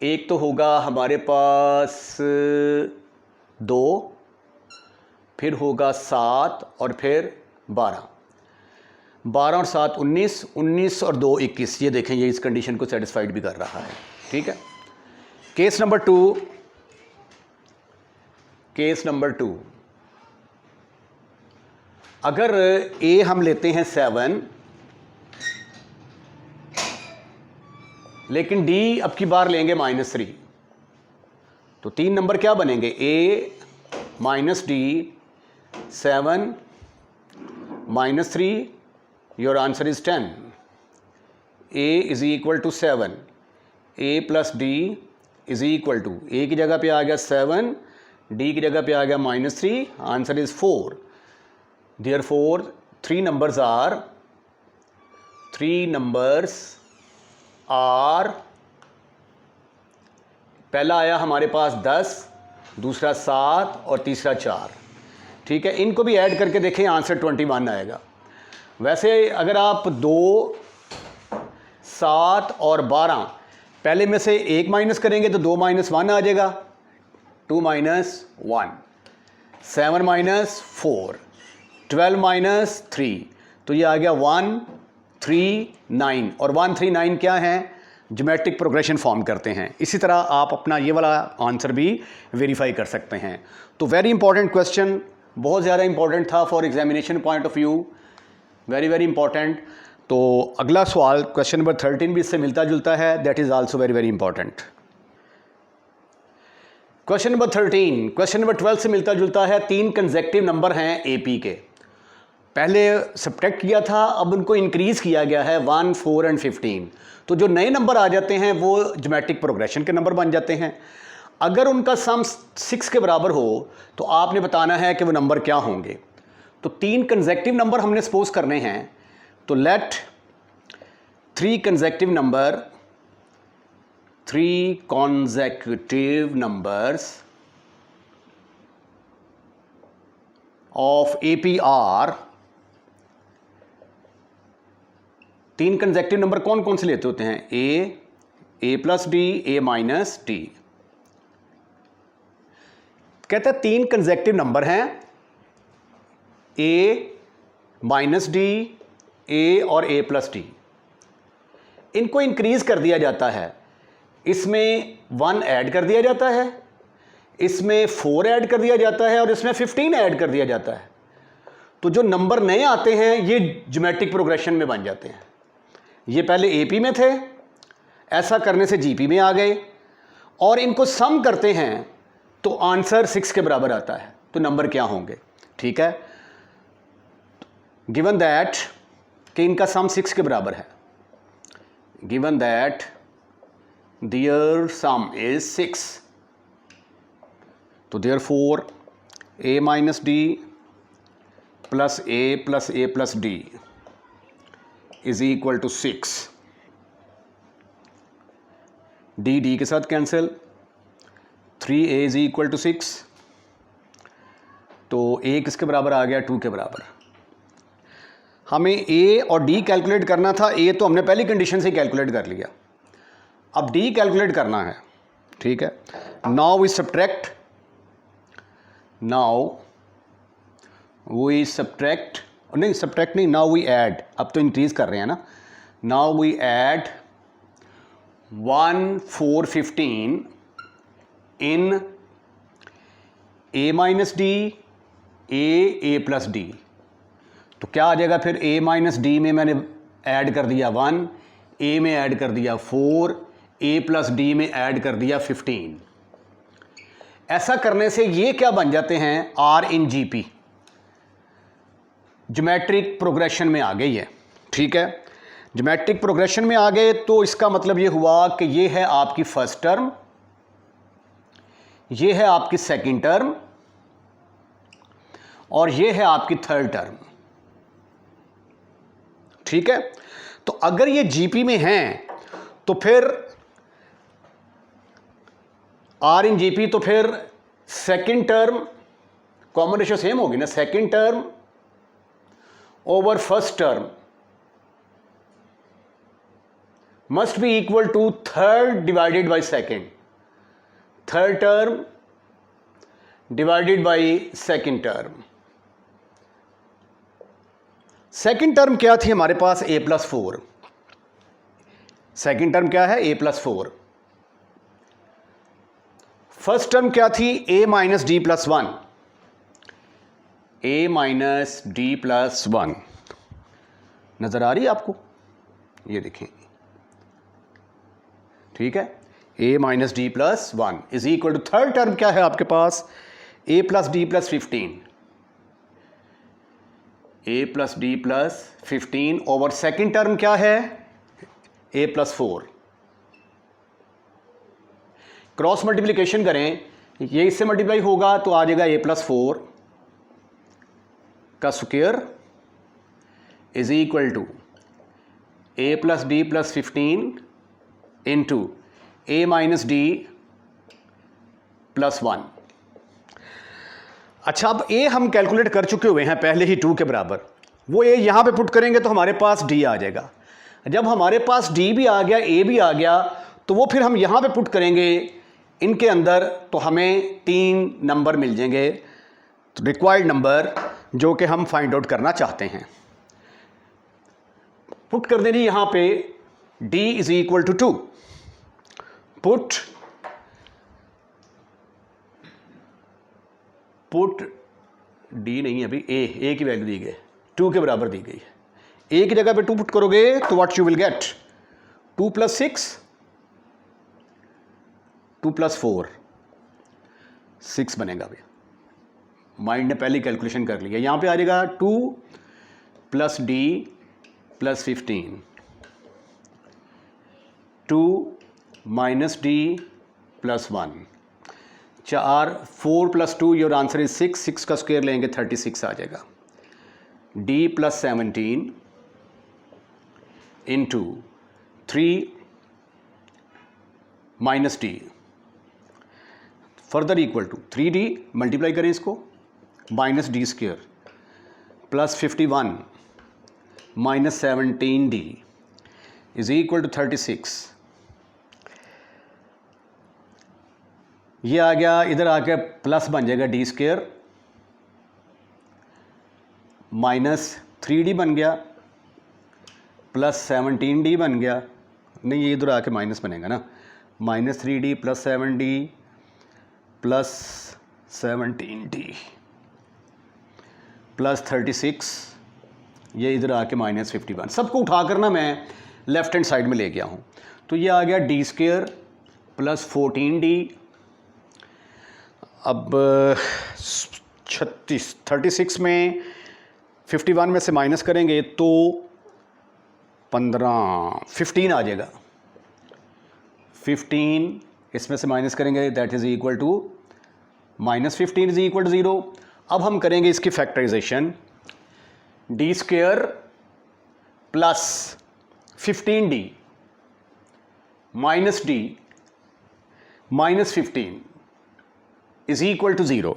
एक तो होगा हमारे पास 2, फिर होगा 7 और फिर 12, 12 और 7 19, 19 और 2 21। ये देखें, ये इस कंडीशन को सेटिस्फाइड भी कर रहा है, ठीक है। केस नंबर 2, केस नंबर 2, अगर a हम लेते हैं 7, लेकिन d अब की बार लेंगे माइनस 3, तो 3 नंबर क्या बनेंगे, a minus d 7 minus 3, your answer is 10, a is equal to 7, a plus d is equal to, a की जगह पे आ गया 7, d की जगह पे आ गया minus 3, answer is 4। Therefore 3 numbers are, पहला आया हमारे पास 10, दूसरा 7 और तीसरा 4, ठीक है। इनको भी ऐड करके देखें, आंसर 21 आएगा। वैसे अगर आप 2, 7 और 12 पहले में से एक माइनस करेंगे तो 2 माइनस 1 आ जाएगा, 2 माइनस 1, 7 माइनस 4, 12 माइनस 3, तो ये आ गया 1 3 9, और 1 3 9 क्या है, ज्योमेट्रिक प्रोग्रेशन फॉर्म करते हैं। इसी तरह आप अपना ये वाला आंसर भी वेरीफाई कर सकते हैं। तो वेरी इंपॉर्टेंट क्वेश्चन, बहुत ज़्यादा इंपॉर्टेंट था for examination point of view, very very important. तो अगला सवाल क्वेश्चन नंबर 13 भी इससे मिलता जुलता है, that is also very very important. Question number 13 question number 12 से मिलता जुलता है। 3 कंसेक्टिव नंबर हैं एपी के, पहले सब्ट्रैक्ट किया था, अब उनको इंक्रीज़ किया गया है 1, 4 एंड 15। तो जो नए नंबर आ जाते हैं वो ज्योमेट्रिक प्रोग्रेशन के नंबर बन जाते हैं। अगर उनका सम 6 के बराबर हो तो आपने बताना है कि वो नंबर क्या होंगे। तो 3 कंसेक्टिव नंबर हमने सपोज करने हैं, तो let 3 consecutive numbers of APR, 3 consecutive number कौन कौन से लेते होते हैं? A plus d, a minus d. कहता है 3 कंसेक्टिव नंबर हैं, ए माइनस डी, ए और ए प्लस डी। इनको इंक्रीज कर दिया जाता है, इसमें 1 ऐड कर दिया जाता है, इसमें 4 ऐड कर दिया जाता है और इसमें 15 ऐड कर दिया जाता है। तो जो नंबर नए आते हैं ये ज्योमेट्रिक प्रोग्रेशन में बन जाते हैं। ये पहले एपी में थे, ऐसा करने से जीपी में आ गए, और इनको सम करते हैं तो आंसर 6 के बराबर आता है। तो नंबर क्या होंगे? ठीक है, गिवन दैट कि इनका सम 6 के बराबर है, given that their sum is 6, तो therefore a minus d plus a plus d is equal to 6। d के साथ cancel, 3a is equal to 6, तो a किसके बराबर आ गया? 2 के बराबर। हमें ए और डी कैलकुलेट करना था, ए तो हमने पहली कंडीशन से कैलकुलेट कर लिया, अब डी कैलकुलेट करना है। ठीक है, now we subtract now we add, अब तो इंक्रीज कर रहे हैं ना। Now we add 1, 4, 15 in a minus d, a plus d. तो क्या आ जाएगा फिर? a माइनस डी में मैंने ऐड कर दिया 1, a में ऐड कर दिया 4, a प्लस डी में ऐड कर दिया 15। ऐसा करने से ये क्या बन जाते हैं? R इन GP, ज्योमेट्रिक प्रोग्रेशन में आ गई है। ठीक है, ज्योमेट्रिक प्रोग्रेशन में आ गए तो इसका मतलब ये हुआ कि ये है आपकी फर्स्ट टर्म, ये है आपकी सेकंड टर्म और ये है आपकी थर्ड टर्म। ठीक है, तो अगर ये जीपी में हैं तो फिर आर इन जीपी, तो फिर second term common ratio same होगी ना, second term over first term must be equal to third divided by second, third term divided by second term. Second term क्या थी हमारे पास? a plus 4। सेकेंड टर्म क्या है? a plus 4। फर्स्ट टर्म क्या थी? a minus d plus 1, a minus d plus 1। नजर आ रही है आपको? ये देखें, ठीक है, a minus d plus 1 is equal to third term क्या है आपके पास? a plus d plus 15, a plus d plus 15 over second term क्या है? a plus 4। क्रॉस मल्टीप्लिकेशन करें, ये इससे मल्टीप्लाई होगा तो आ जाएगा a प्लस 4 का square is equal to a plus d plus 15 into a minus d plus 1। अच्छा, अब a हम कैलकुलेट कर चुके हुए हैं पहले ही 2 के बराबर, वो a यहां पे पुट करेंगे तो हमारे पास d आ जाएगा। जब हमारे पास d भी आ गया, a भी आ गया, तो वो फिर हम यहां पे पुट करेंगे इनके अंदर, तो हमें 3 नंबर मिल जाएंगे, तो रिक्वायर्ड नंबर जो कि हम फाइंड आउट करना चाहते हैं। पुट कर देंगे यहां पे d is equal to 2, put d नहीं, अभी a की वैल्यू दी गई 2 के बराबर दी गई है, ए की जगह पे 2 पुट करोगे तो व्हाट यू विल गेट 2 + 6 2 + 4 6 बनेगा भैया। माइंड ने पहले कैलकुलेशन कर लिया। यहां पे आ जाएगा 2 + d + 15 2 - d + 1 4 4 + 2 your answer is 6 6 का स्क्वायर लेंगे 36 आ जाएगा। d + 17 into 3 - d further equal to 3d multiply करें इसको -d² + 51 - 17d is equal to 36। ये आ गया, इधर आके प्लस बन जाएगा d² -3d बन गया प्लस 17d बन गया। नहीं, ये इधर आके माइनस बनेगा ना, -3d + 7d + 17d + 36, ये इधर आके -51। सबको उठा कर ना मैं लेफ्ट हैंड साइड में ले गया हूँ। तो ये आ गया d² + 14d। अब 36 में 51 में से माइनस करेंगे तो 15 आ जाएगा। 15 इसमें से माइनस करेंगे that is equal to -15 is equal to 0। अब हम करेंगे इसकी factorisation. d² + 15d - d - 15 is equal to 0।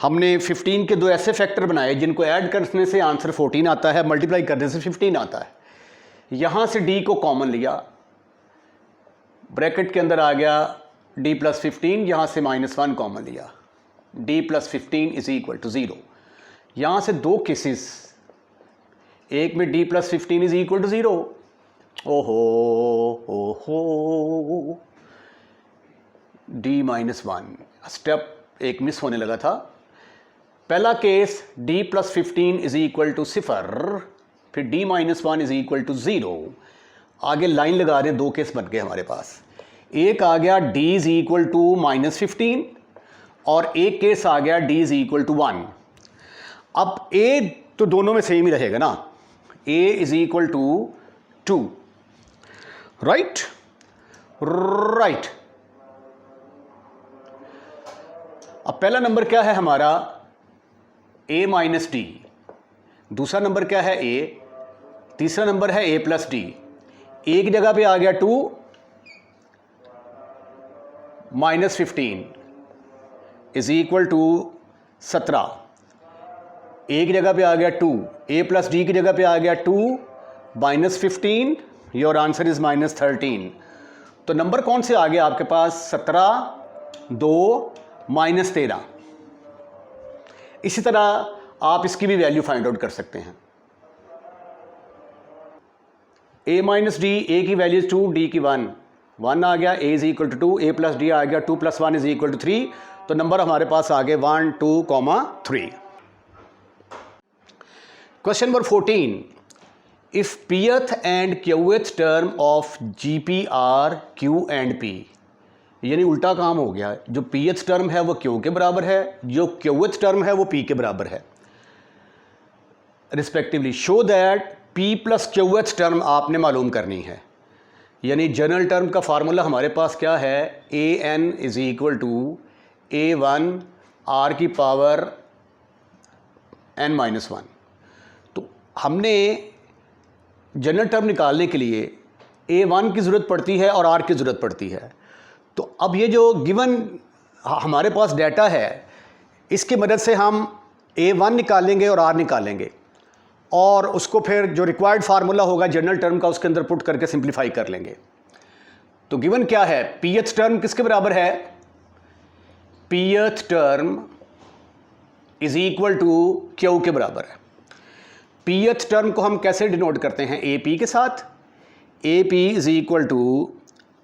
हमने 15 के दो ऐसे फैक्टर बनाए जिनको ऐड करने से आंसर 14 आता है, मल्टीप्लाई करने से 15 आता है। यहां से d को कॉमन लिया, ब्रैकेट के अंदर आ गया d + 15, यहां से -1 कॉमन लिया, d + 15 इज इक्वल टू 0। यहां से दो केसेस, एक में d + 15 इज इक्वल टू 0। ओहो d - 1 स्टेप एक मिस होने लगा था। पहला case d + 15 is equal to 0, फिर d - 1 इज इक्वल टू 0। आगे लाइन लगा रहे, दो केस बन गए हमारे पास। एक आ गया d इज इक्वल टू -15 और एक केस आ गया d इज इक्वल टू 1। अब a तो दोनों में सेम ही रहेगा ना, a is equal to 2, right. अब पहला नंबर क्या है हमारा a - d, दूसरा नंबर क्या है a, तीसरा नंबर है a + d। एक जगह पे आ गया 2 -15 इज इक्वल टू 17। एक जगह पे आ गया 2, a + d की जगह पे आ गया 2 -15, योर आंसर इज -13। तो नंबर कौन से आ गए आपके पास? 17, 2 -13। इसी तरह आप इसकी भी वैल्यू फाइंड आउट कर सकते हैं। a - d, a की वैल्यू 2, d की 1 आ गया, a is equal to 2, a + d आ गया 2 + 1 इज इक्वल टू 3। तो नंबर हमारे पास आ गए 1, 2, 3। Question number 14, if pth and qth term of gp are q and p, यानी उल्टा काम हो गया। जो pth टर्म है वो q के बराबर है, जो qth टर्म है वो p के बराबर है respectively. Show that p + qth term आपने मालूम करनी है। यानी जनरल टर्म का फार्मूला हमारे पास क्या है? an is equal to a1 r की पावर n - 1। तो हमने जनरल टर्म निकालने के लिए a1 की ज़रूरत पड़ती है और r की ज़रूरत पड़ती है। तो अब ये जो गिवन हमारे पास डाटा है, इसकी मदद से हम a1 निकालेंगे और r निकालेंगे और उसको फिर जो रिक्वायर्ड फार्मूला होगा जनरल टर्म का उसके अंदर पुट करके सिंप्लीफाई कर लेंगे। तो गिवन क्या है? pth टर्म किसके बराबर है? pth term is equal to q के बराबर है। pth टर्म को हम कैसे डिनोट करते हैं? ap के साथ। ap is equal to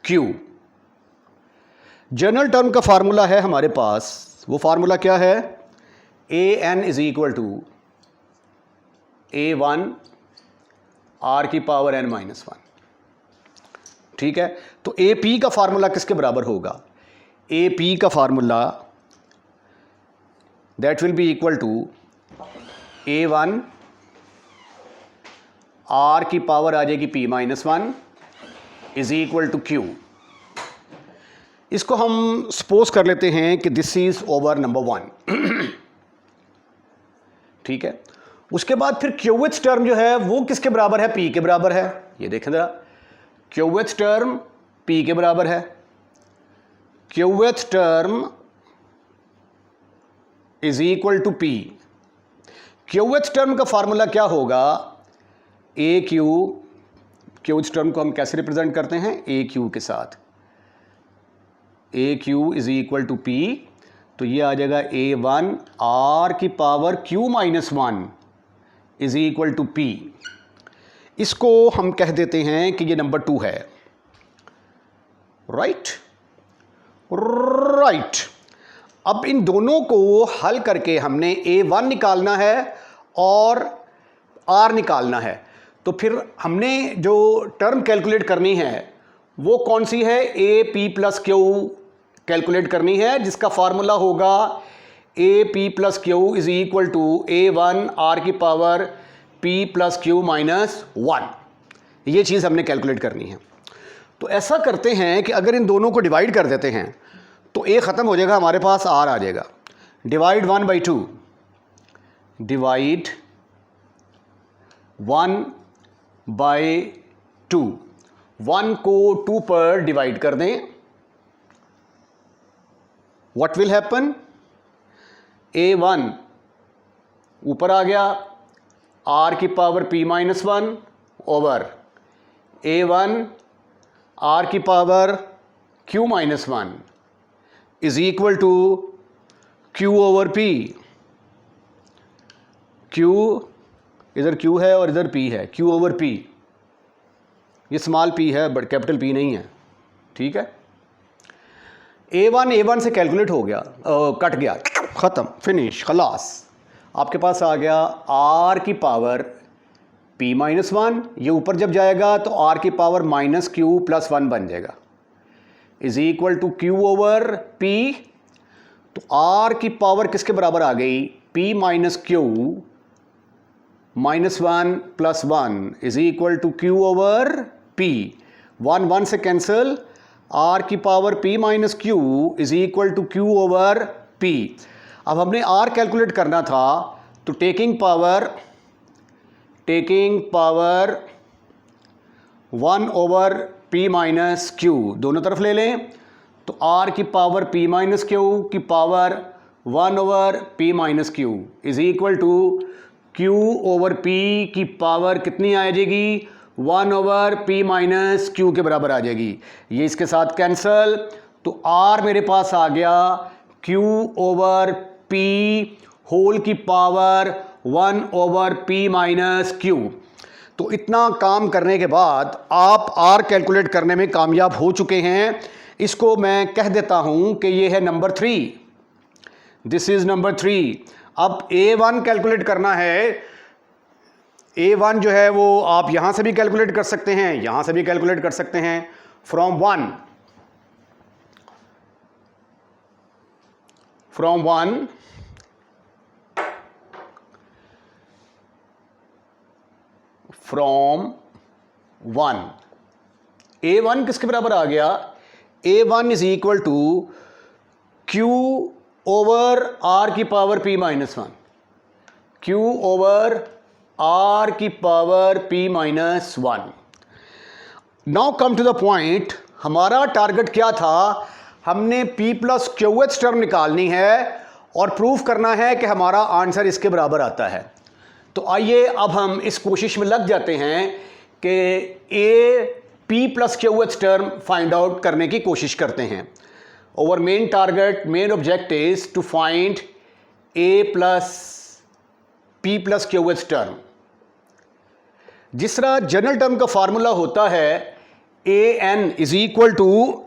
q। General term का फार्मूला है हमारे पास, वो फार्मूला क्या है? an is equal to a1 are की पावर n माइनस 1। ठीक है, तो ए पी का फार्मूला किसके बराबर होगा? ए पी का formula that will be equal to A1 are की पावर आ जाएगी p minus 1 is equal to Q। इसको हम सपोज कर लेते हैं कि दिस इज ओवर नंबर 1। ठीक है, उसके बाद फिर क्यूएच टर्म जो है वो किसके बराबर है? P के बराबर है। ये देखें जरा, क्यूएच टर्म P के बराबर है। Qth term is equal to P। Qth term का फार्मूला क्या होगा? ए क्यू, क्यूएच टर्म को हम कैसे रिप्रेजेंट करते हैं? ए क्यू के साथ। A Q is equal to P, तो ये आ जाएगा A1 आर की power Q minus 1 is equal to P। इसको हम कह देते हैं कि ये नंबर 2 है। Right right. अब इन दोनों को हल करके हमने A1 निकालना है और R निकालना है। तो फिर हमने जो टर्म कैलकुलेट करनी है वो कौन सी है? A P plus Q calculate करनी है, जिसका फार्मूला होगा ए P plus Q is equal to A1 are की power P plus Q minus 1। ये चीज़ हमने कैलकुलेट करनी है। तो ऐसा करते हैं कि अगर इन दोनों को डिवाइड कर देते हैं तो A ख़त्म हो जाएगा, हमारे पास R आ जाएगा। Divide 1/2, divide 1/2। 1 को 2 पर डिवाइड कर दें, व्हाट विल हैपन? A1 ऊपर आ गया, R की power P minus 1 over A1 R की power Q minus 1 is equal to Q over P। Q इधर Q है और इधर P है, Q ओवर P। ये स्मॉल p है बट कैपिटल P नहीं है। ठीक है, A1 से कैलकुलेट हो गया, कट गया, ख़त्म, फिनिश, खलास। आपके पास आ गया R की पावर P माइनस 1। ये ऊपर जब जाएगा तो R की पावर माइनस Q प्लस 1 बन जाएगा, is equal to Q over P। तो R की पावर किसके बराबर आ गई? P minus Q minus 1 plus 1 is equal to Q over P। 1 से कैंसिल, R की power P minus Q is equal to Q over P। अब हमने R कैलकुलेट करना था, तो taking power 1 over P minus Q दोनों तरफ ले लें, तो R की पावर P माइनस Q की power 1 over P minus Q is equal to Q over P की पावर कितनी आ जाएगी? 1 ओवर P माइनस Q के बराबर आ जाएगी। ये इसके साथ कैंसल, तो R मेरे पास आ गया Q ओवर P होल की power 1 over P minus Q। तो इतना काम करने के बाद आप R कैलकुलेट करने में कामयाब हो चुके हैं। इसको मैं कह देता हूं कि ये है नंबर 3। This is number 3। अब A1 कैलकुलेट करना है। A1 जो है वो आप यहां से भी कैलकुलेट कर सकते हैं, यहां से भी कैलकुलेट कर सकते हैं। फ्रॉम वन A1 किसके बराबर आ गया? A1 is equal to Q over R की power P minus 1। Q over R की power P minus 1। Now come to the point, हमारा टारगेट क्या था? हमने P प्लस QH टर्म निकालनी है और प्रूफ करना है कि हमारा आंसर इसके बराबर आता है। तो आइए अब हम इस कोशिश में लग जाते हैं कि P plus QH term find out करने की कोशिश करते हैं। Our main object is to find A plus P plus QH term. जिस तरह जनरल टर्म का फार्मूला होता है AN is equal to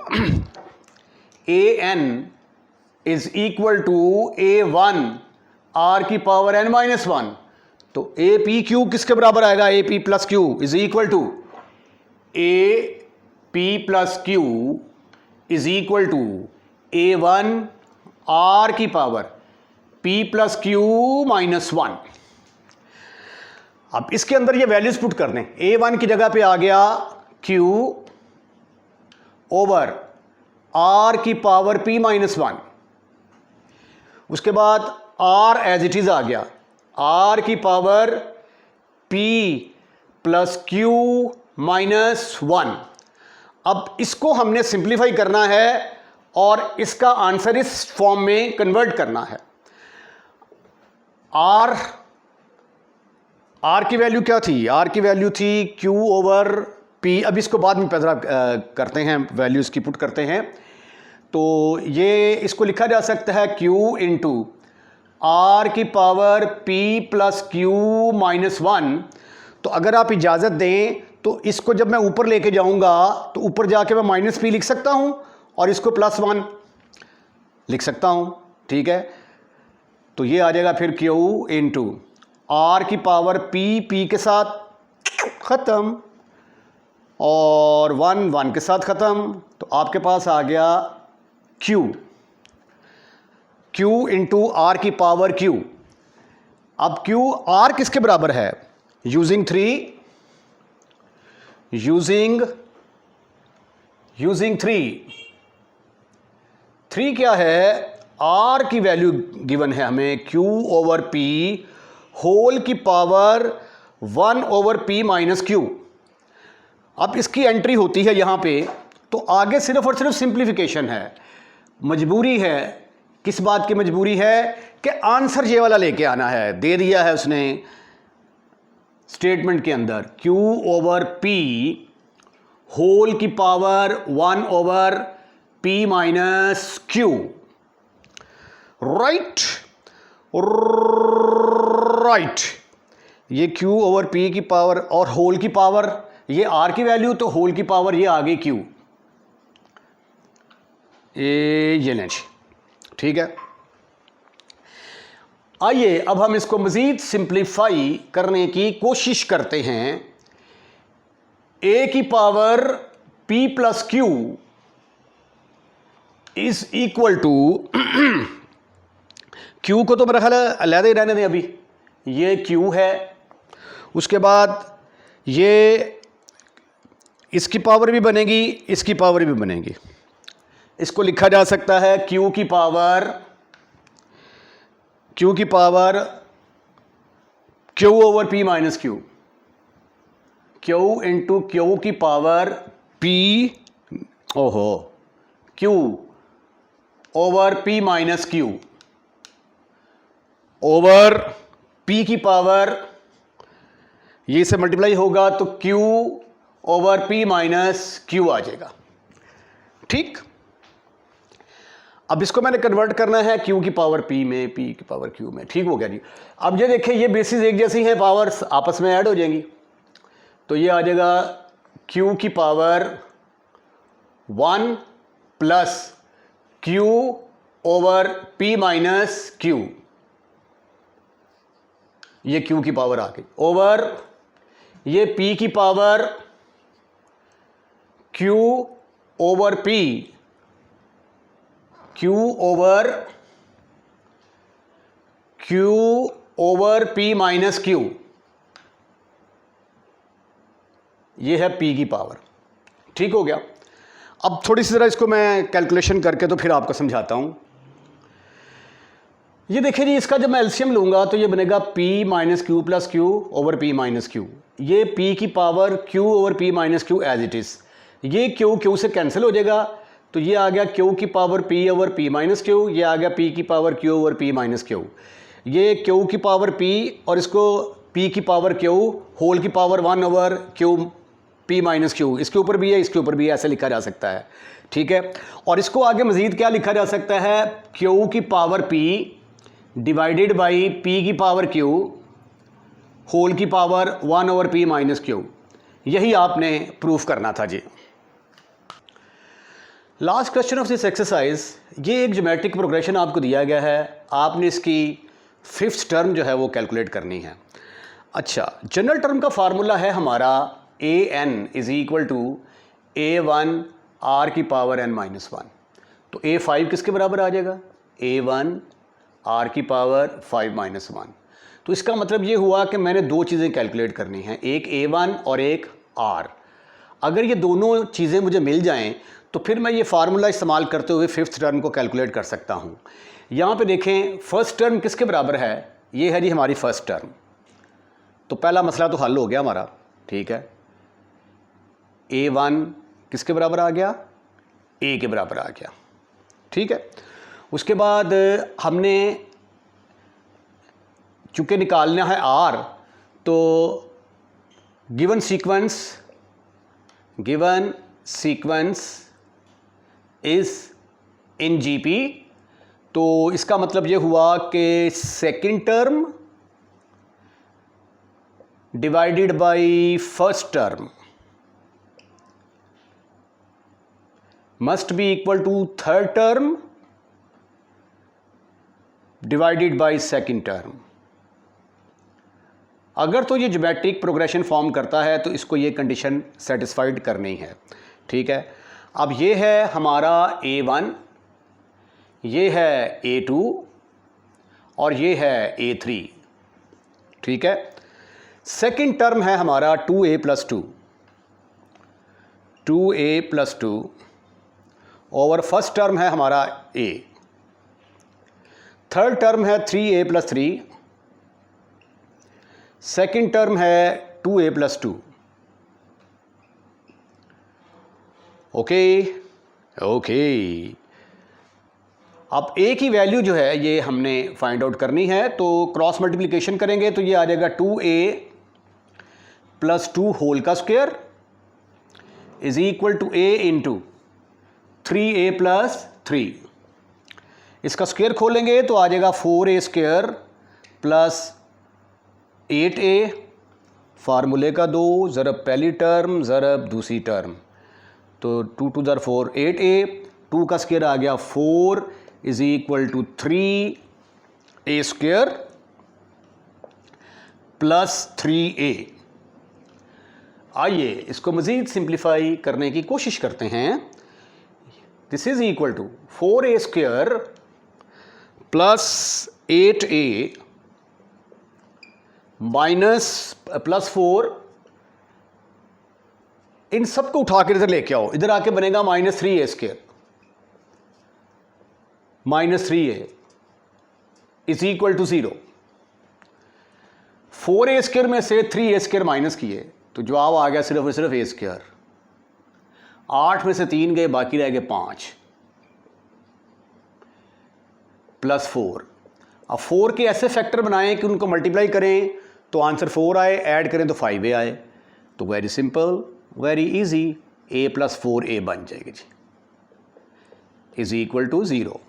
A1 R की पावर N माइनस 1। तो ए पी क्यू किसके बराबर आएगा? A P plus Q is equal to A P plus Q is equal to A1 R की power P plus Q minus 1। अब इसके अंदर ये वैल्यूज पुट कर दें। A1 की जगह पे आ गया Q ओवर R की पावर P माइनस 1। उसके बाद R एज इट इज आ गया R की power P plus Q minus 1। अब इसको हमने सिंप्लीफाई करना है और इसका आंसर इस फॉर्म में कन्वर्ट करना है। आर की वैल्यू क्या थी? आर की वैल्यू थी Q ओवर P। अब इसको बाद में पैदा करते हैं, वैल्यूज की पुट करते हैं। तो ये इसको लिखा जा सकता है Q इंटू आर की power P plus Q minus 1। तो अगर आप इजाज़त दें तो इसको जब मैं ऊपर लेके जाऊंगा तो ऊपर जाके मैं माइनस पी लिख सकता हूं और इसको प्लस 1 लिख सकता हूं, ठीक है। तो ये आ जाएगा फिर Q इंटू आर की पावर P के साथ ख़त्म और 1 के साथ ख़त्म। तो आपके पास आ गया Q इंटू आर की पावर Q। अब Q R किसके बराबर है? यूजिंग 3 क्या है? R की वैल्यू गिवन है हमें Q ओवर P होल की power 1 over P minus Q। अब इसकी एंट्री होती है यहां पे, तो आगे सिर्फ और सिर्फ सिंप्लीफिकेशन है। मजबूरी है, किस बात की मजबूरी है? कि आंसर ये वाला लेके आना है। दे दिया है उसने स्टेटमेंट के अंदर Q ओवर P होल की power 1 over P minus Q। Right, ये Q ओवर P की पावर और होल की पावर ये R की वैल्यू, तो होल की पावर ये आ गई Q। ये लें, ठीक है। आइए अब हम इसको मजीद सिंप्लीफाई करने की कोशिश करते हैं। A की power P plus Q is equal to Q को तो मेरा ख्याल है अलग ही रहने दें अभी, ये Q है। उसके बाद ये इसकी पावर भी बनेगी, इसकी पावर भी बनेगी। इसको लिखा जा सकता है Q की power Q over P minus Q। Q into Q की power P Q over P minus Q over P की पावर, ये से मल्टीप्लाई होगा तो Q over P minus Q आ जाएगा, ठीक। अब इसको मैंने कन्वर्ट करना है Q की पावर P में, P की पावर Q में, ठीक हो गया जी। अब ये देखिए ये बेसिस एक जैसी हैं, पावर्स आपस में ऐड हो जाएंगी। तो ये आ जाएगा Q की power 1 plus Q over P minus Q, ये Q की पावर आ गई, ओवर ये P की power Q over P, Q over P minus Q, ये है P की पावर, ठीक हो गया। अब थोड़ी सी ज़रा इसको मैं कैलकुलेशन करके तो फिर आपको समझाता हूं। ये देखिए जी, इसका जब मैं एलसीएम लूंगा तो ये बनेगा P minus Q plus Q over P minus Q। ये P की power Q over P minus Q as it is, ये Q से कैंसिल हो जाएगा। तो ये आ गया Q की power P over P minus Q, ये आ गया P की power Q over P minus Q। ये Q की पावर P और इसको P की पावर Q होल की power 1 over Q P minus Q, इसके ऊपर भी है इसके ऊपर भी है, ऐसे लिखा जा सकता है, ठीक है। और इसको आगे मज़ीद क्या लिखा जा सकता है? Q की power P divided by P की पावर Q होल की power 1 over P minus Q। यही आपने प्रूफ करना था जी। Last question of this exercise, ये एक ज्योमेट्रिक प्रोग्रेशन आपको दिया गया है, आपने इसकी 5th टर्म जो है वो कैलकुलेट करनी है। अच्छा, जनरल टर्म का फार्मूला है हमारा an is equal to a1 r की पावर n माइनस 1। तो a5 किसके बराबर आ जाएगा? a1 r की पावर 5 माइनस 1। तो इसका मतलब ये हुआ कि मैंने दो चीज़ें कैलकुलेट करनी हैं, एक a1 और एक r। अगर ये दोनों चीज़ें मुझे मिल जाएं तो फिर मैं ये फार्मूला इस्तेमाल करते हुए फिफ्थ टर्म को कैलकुलेट कर सकता हूँ। यहाँ पे देखें फर्स्ट टर्म किसके बराबर है? ये है जी हमारी फर्स्ट टर्म। तो पहला मसला तो हल हो गया हमारा, ठीक है। a1 किसके बराबर आ गया? a के बराबर आ गया, ठीक है। उसके बाद हमने चूँकि निकालना है r, तो given sequence is in GP। तो इसका मतलब ये हुआ कि second term divided by first term must be equal to third term divided by second term. अगर तो ये ज्योमेट्रिक प्रोग्रेशन फॉर्म करता है तो इसको ये कंडीशन सेटिस्फाइड करनी है, ठीक है। अब ये है हमारा a1, ये है a2 और ये है a3, ठीक है। सेकंड टर्म है हमारा 2a plus 2 over first term है हमारा a। थर्ड टर्म है 3a प्लस 3, सेकंड टर्म है 2a प्लस 2। ओके। अब a की वैल्यू जो है ये हमने फाइंड आउट करनी है, तो क्रॉस मल्टीप्लिकेशन करेंगे तो ये आ जाएगा 2a प्लस 2 होल का square is equal to a into 3a plus 3। इसका स्क्वायर खोलेंगे तो आ जाएगा 4a स्क्वायर प्लस 8a, फार्मूले का 2 ज़रब पहली टर्म ज़रब दूसरी टर्म, तो 2 टू ज़र 4 8a, 2 का स्क्वायर आ गया 4 is equal to 3a square plus 3a। आइए इसको मज़ीद सिंप्लीफाई करने की कोशिश करते हैं। This is equal to 4a square plus 8a minus plus 4, इन सबको उठा कर इधर लेके आओ, इधर आके बनेगा minus 3a square, minus 3a is equal to 0। 4a square में से 3a स्क्वायर माइनस किए तो जवाब आ गया सिर्फ और सिर्फ a स्क्वायर। 8 में से 3 गए, बाकी रह गए 5 प्लस 4। अब 4 के ऐसे फैक्टर बनाएं कि उनको मल्टीप्लाई करें तो आंसर 4 आए, ऐड करें तो 5a आए। तो very simple, very easy, a plus 4a बन जाएगी जी, इज इक्वल टू 0।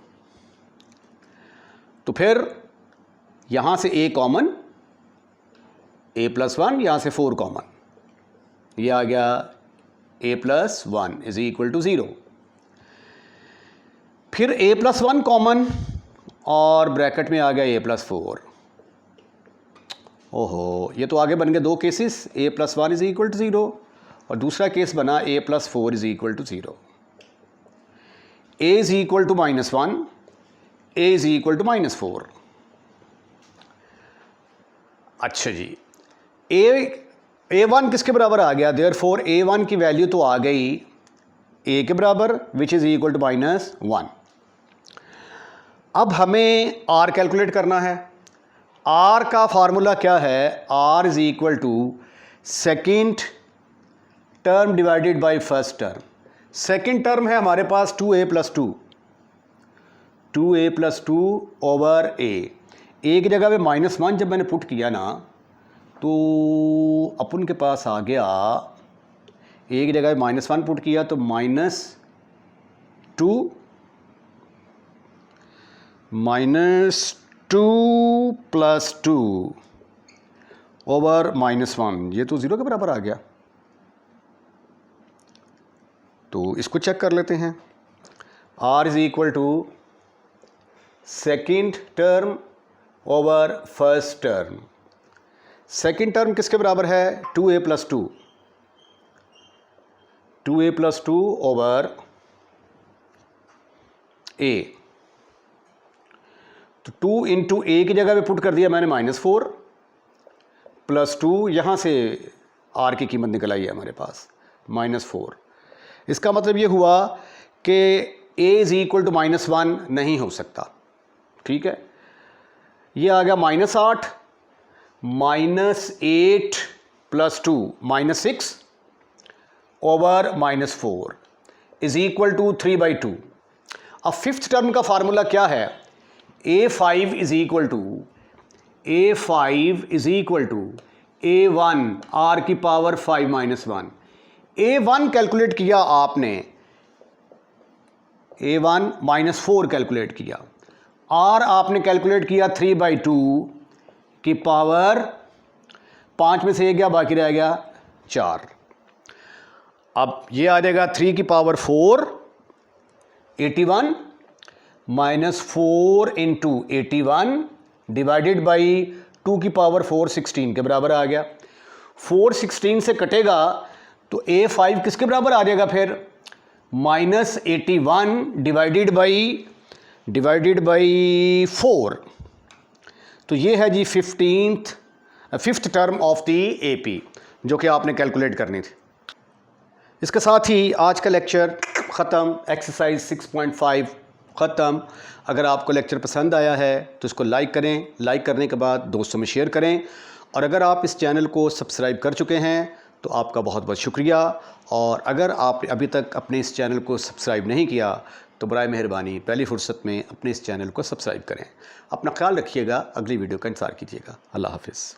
तो फिर यहां से a कॉमन, a प्लस 1, यहां से 4 कॉमन, ये आ गया a plus 1 is equal to 0। फिर a प्लस 1 कॉमन और ब्रैकेट में आ गया a प्लस 4। ओहो, ये तो आगे बन गए दो cases, a plus 1 is equal to 0 और दूसरा केस बना a plus 4 is equal to 0। a is equal to minus 1, a is equal to minus 4। अच्छा जी, a1 किसके बराबर आ गया? देयरफॉर a1 की वैल्यू तो आ गई a के बराबर which is equal to minus 1। अब हमें r कैलकुलेट करना है। r का फार्मूला क्या है? r is equal to second term divided by first term. Second term है हमारे पास 2a plus 2 over a। a की जगह पे माइनस 1 जब मैंने पुट किया ना तो अपन के पास आ गया, a की जगह पे माइनस 1 पुट किया तो माइनस 2 प्लस 2 ओवर माइनस 1, ये तो 0 के बराबर आ गया। तो इसको चेक कर लेते हैं। r is equal to second term over first term. Second term किसके बराबर है? 2a + 2, 2a + 2 over a। तो 2 इंटू ए की जगह पे पुट कर दिया मैंने -4 + 2, यहाँ से r की कीमत निकल आई है हमारे पास -4। इसका मतलब ये हुआ कि a = -1 नहीं हो सकता। ठीक है, ये आ गया -8 -8 + 2 -6 ओवर -4 = 3/2। अब फिफ्थ टर्म का फार्मूला क्या है? a5 = a1 r की पावर 5 - 1। a1 कैलकुलेट किया आपने, a1 -4 कैलकुलेट किया, r आपने कैलकुलेट किया 3/2 की पावर 5 में से 1 गया, बाकी रह गया 4। अब ये आ जाएगा 3 की पावर 4 81 -4 इंटू 81 डिवाइडेड बाई 2 की पावर 4 16 के बराबर आ गया। 4 16 से कटेगा तो a5 किसके बराबर आ जाएगा फिर? -81 डिवाइडेड बाई 4। तो ये है जी fifth term of the A P कि आपने कैलकुलेट करनी थी। इसके साथ ही आज का लेक्चर ख़त्म, एक्सरसाइज 6.5 ख़त्म। अगर आपको लेक्चर पसंद आया है तो इसको लाइक करें, लाइक करने के बाद दोस्तों में शेयर करें, और अगर आप इस चैनल को सब्सक्राइब कर चुके हैं तो आपका बहुत बहुत शुक्रिया। और अगर आपने अभी तक अपने इस चैनल को सब्सक्राइब नहीं किया तो बराए मेहरबानी पहली फ़ुर्सत में अपने इस चैनल को सब्सक्राइब करें। अपना ख्याल रखिएगा, अगली वीडियो का इंतज़ार कीजिएगा। अल्लाह हाफ़िज़।